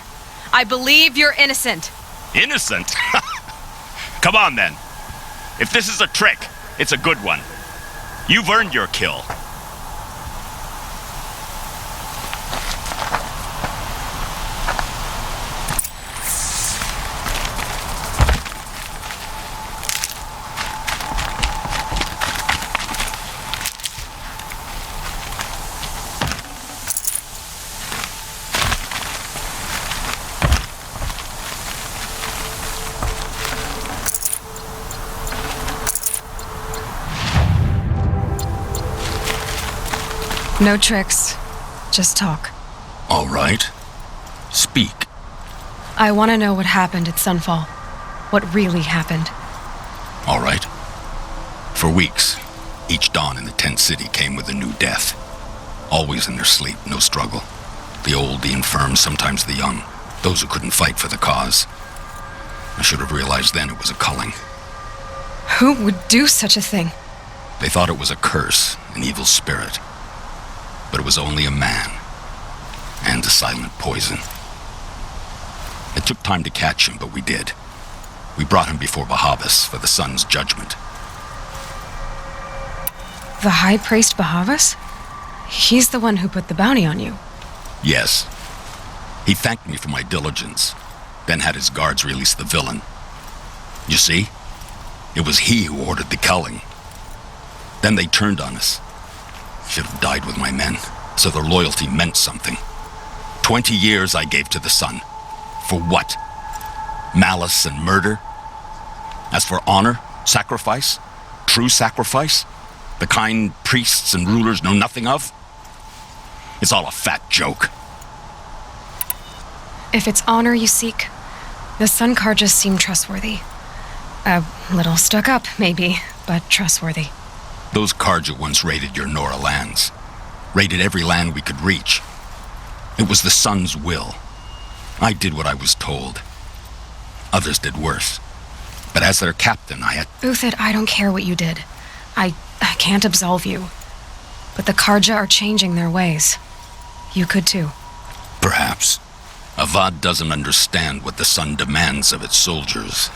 I believe you're innocent. Innocent? Come on, then. If this is a trick, it's a good one. You've earned your kill. No tricks. Just talk. All right. Speak. I want to know what happened at Sunfall. What really happened. All right. For weeks, each dawn in the tent city came with a new death. Always in their sleep, no struggle. The old, the infirm, sometimes the young. Those who couldn't fight for the cause. I should have realized then it was a culling. Who would do such a thing? They thought it was a curse, an evil spirit. But it was only a man. And a silent poison. It took time to catch him, but we did. We brought him before Bahavas for the sun's judgment. The High Priest Bahavas? He's the one who put the bounty on you. Yes. He thanked me for my diligence, then had his guards release the villain. You see? It was he who ordered the culling. Then they turned on us. Should have died with my men, so their loyalty meant something. 20 years I gave to the sun. For what? Malice and murder? As for honor, sacrifice, true sacrifice? The kind priests and rulers know nothing of? It's all a fat joke. If it's honor you seek, the Sun Karjas seem trustworthy. A little stuck up, maybe, but trustworthy. Those Karja once raided your Nora lands. Raided every land we could reach. It was the Sun's will. I did what I was told. Others did worse. But as their captain, I had... Uthid, I don't care what you did. I can't absolve you. But the Karja are changing their ways. You could too. Perhaps. Avad doesn't understand what the Sun demands of its soldiers.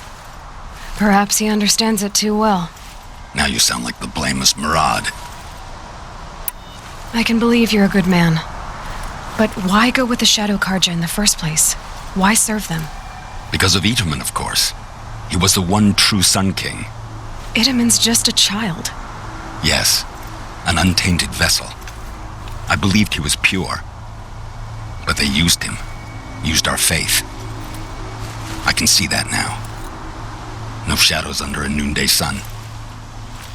Perhaps he understands it too well. Now you sound like the blameless Murad. I can believe you're a good man. But why go with the Shadow Karja in the first place? Why serve them? Because of Itaman, of course. He was the one true Sun King. Itaman's just a child. Yes, an untainted vessel. I believed he was pure. But they used him. Used our faith. I can see that now. No shadows under a noonday sun.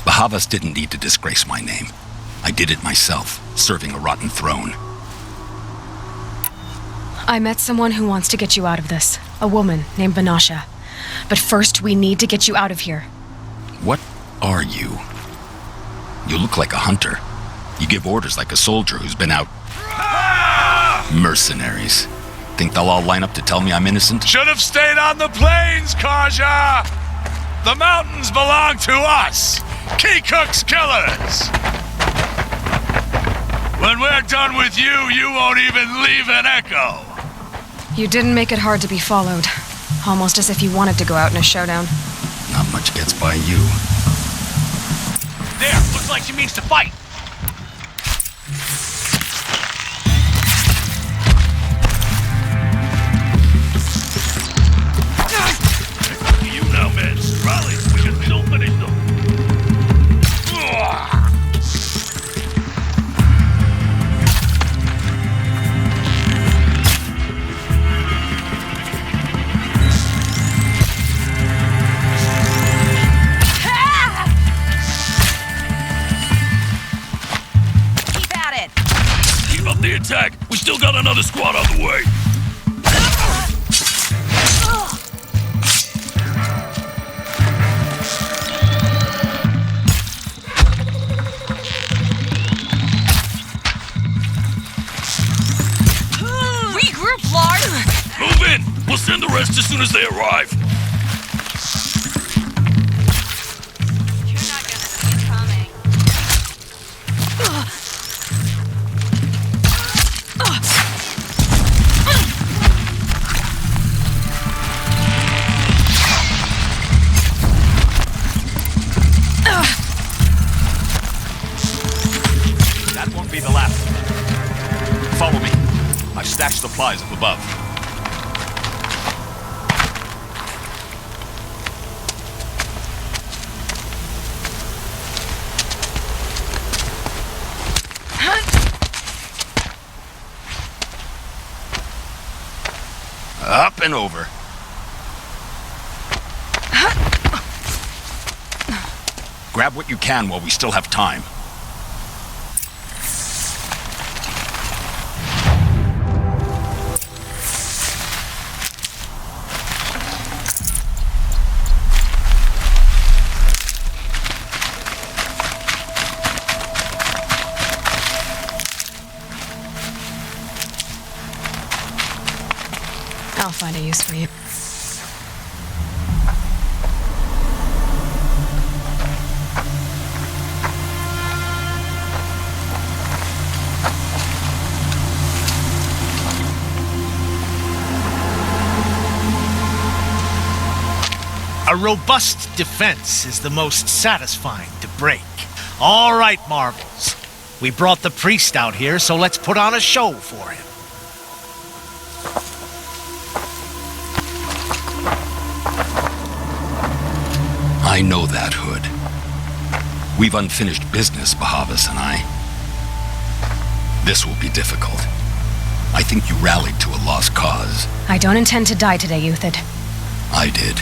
Bahavas didn't need to disgrace my name. I did it myself, serving a rotten throne. I met someone who wants to get you out of this. A woman named Banasha. But first, we need to get you out of here. What are you? You look like a hunter. You give orders like a soldier who's been out... Mercenaries. Think they'll all line up to tell me I'm innocent? Should have stayed on the plains, Karja! The mountains belong to us! Kikuk's killers! When we're done with you, you won't even leave an echo! You didn't make it hard to be followed. Almost as if you wanted to go out in a showdown. Not much gets by you. There, looks like she means to fight! You now, man. Rally, we can still finish them. The attack! We still got another squad on the way! Regroup, Lard! Move in! We'll send the rest as soon as they arrive! Stash supplies up above. Up and over. Grab what you can while we still have time. I'll find a use for you. A robust defense is the most satisfying to break. All right, Marvels. We brought the priest out here, so let's put on a show for him. I know that, Hood. We've unfinished business, Bahavas and I. This will be difficult. I think you rallied to a lost cause. I don't intend to die today, Uthid. I did.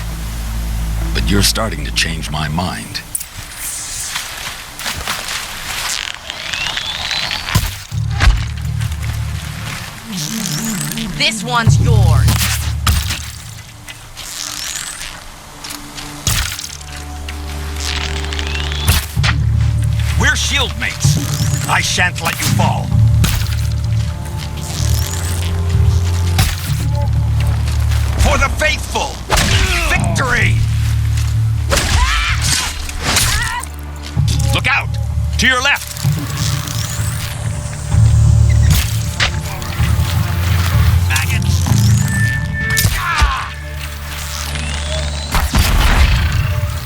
But you're starting to change my mind. This one's yours. We're shield mates. I shan't let you fall. For the faithful! Victory! Look out! To your left!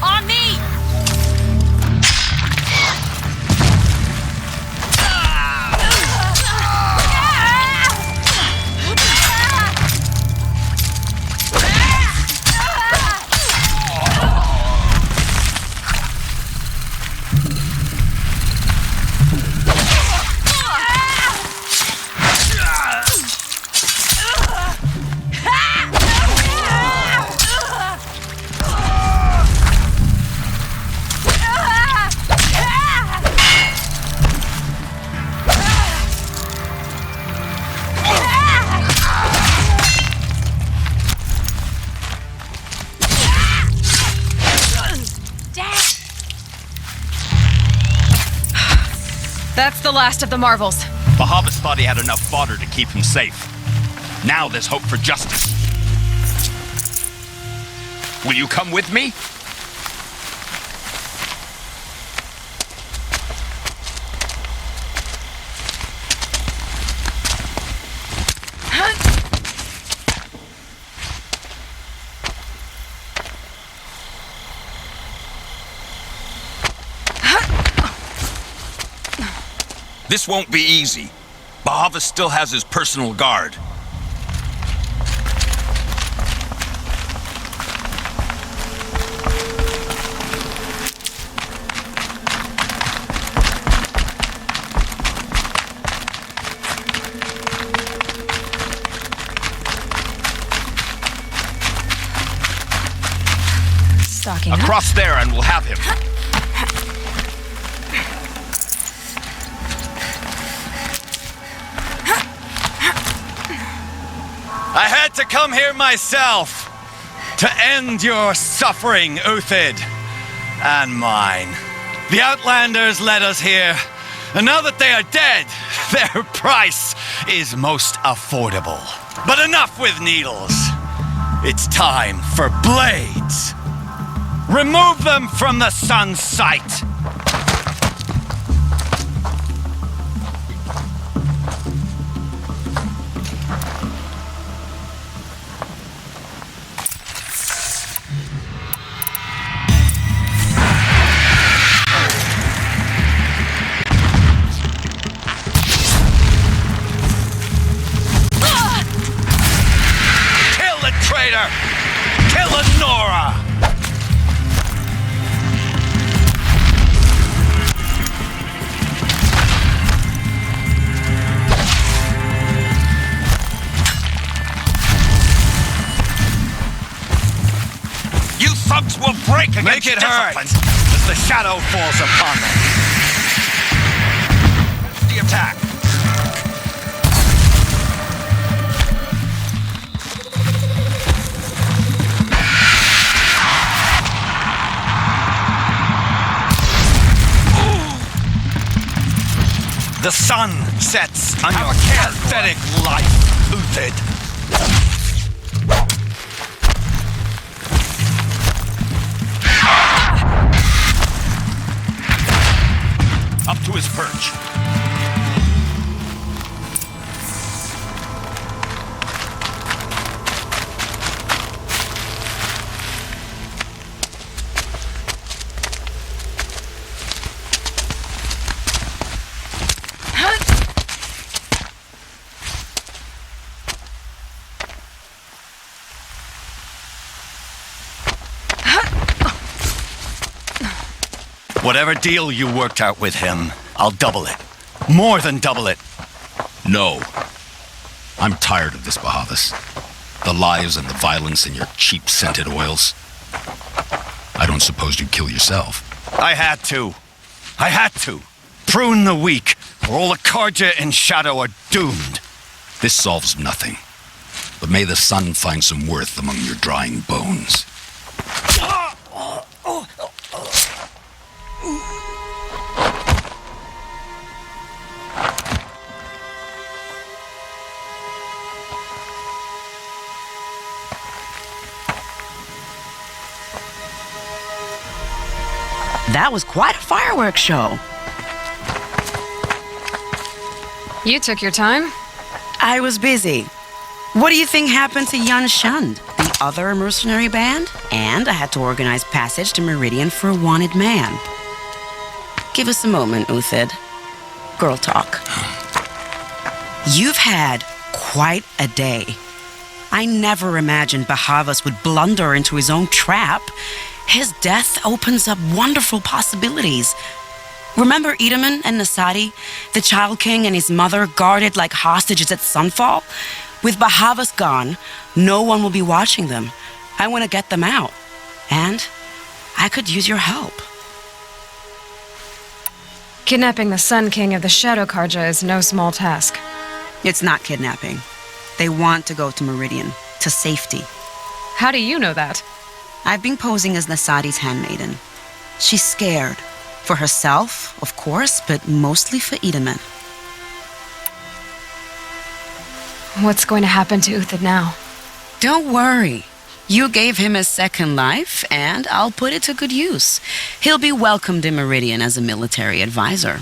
On me! That's the last of the marvels. Bahavas thought he had enough fodder to keep him safe. Now there's hope for justice. Will you come with me? This won't be easy. Bahavas still has his personal guard. Stalking Across there and we'll have him. I had to come here myself to end your suffering, Uthid, and mine. The Outlanders led us here, and now that they are dead, their price is most affordable. But enough with needles. It's time for blades. Remove them from the sun's sight. Kill Nora! You thugs will break against Make it hurt discipline as the shadow falls upon them. The attack. The sun sets on your pathetic life, Uthid. Up to his perch. Whatever deal you worked out with him, I'll double it. More than double it. No. I'm tired of this, Bahavas. The lies and the violence and your cheap scented oils. I don't suppose you'd kill yourself. I had to. Prune the weak, or all the Karja and Shadow are doomed. This solves nothing. But may the sun find some worth among your drying bones. That was quite a fireworks show. You took your time. I was busy. What do you think happened to Yun Shund, the other mercenary band? And I had to organize passage to Meridian for a wanted man. Give us a moment, Uthid. Girl talk. You've had quite a day. I never imagined Bahavas would blunder into his own trap. His death opens up wonderful possibilities. Remember Edaman and Nasadi, the Child King and his mother guarded like hostages at Sunfall? With Bahavas gone, no one will be watching them. I want to get them out. And I could use your help. Kidnapping the Sun King of the Shadow Karja is no small task. It's not kidnapping. They want to go to Meridian, to safety. How do you know that? I've been posing as Nasadi's handmaiden. She's scared. For herself, of course, but mostly for Edaman. What's going to happen to Uthid now? Don't worry. You gave him a second life, and I'll put it to good use. He'll be welcomed in Meridian as a military advisor.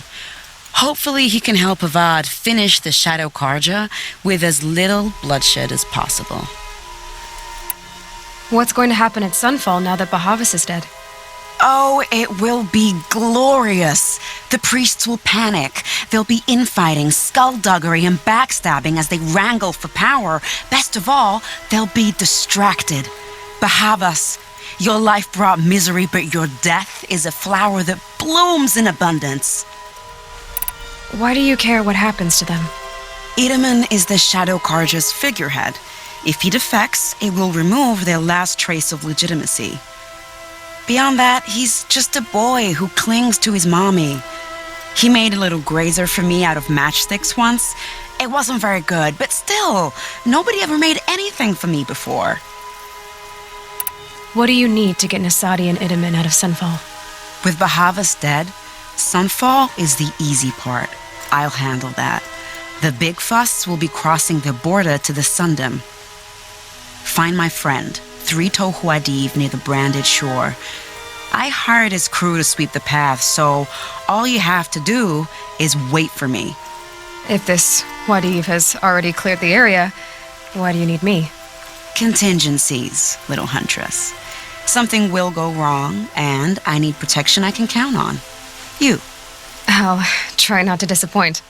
Hopefully he can help Avad finish the Shadow Karja with as little bloodshed as possible. What's going to happen at Sunfall now that Bahavas is dead? Oh, it will be glorious. The priests will panic. There'll be infighting, skullduggery, and backstabbing as they wrangle for power. Best of all, they'll be distracted. Bahavas, your life brought misery, but your death is a flower that blooms in abundance. Why do you care what happens to them? Edaman is the Shadow Karja's figurehead. If he defects, it will remove their last trace of legitimacy. Beyond that, he's just a boy who clings to his mommy. He made a little grazer for me out of matchsticks once. It wasn't very good, but still, nobody ever made anything for me before. What do you need to get Nasadi and Edaman out of Sunfall? With Bahavas dead, Sunfall is the easy part. I'll handle that. The big fuss will be crossing the border to the Sundom. Find my friend, 3 Tohuadiv near the branded shore. I hired his crew to sweep the path, so all you have to do is wait for me. If this Wadiv has already cleared the area, why do you need me? Contingencies, little huntress. Something will go wrong, and I need protection I can count on. You. I'll try not to disappoint.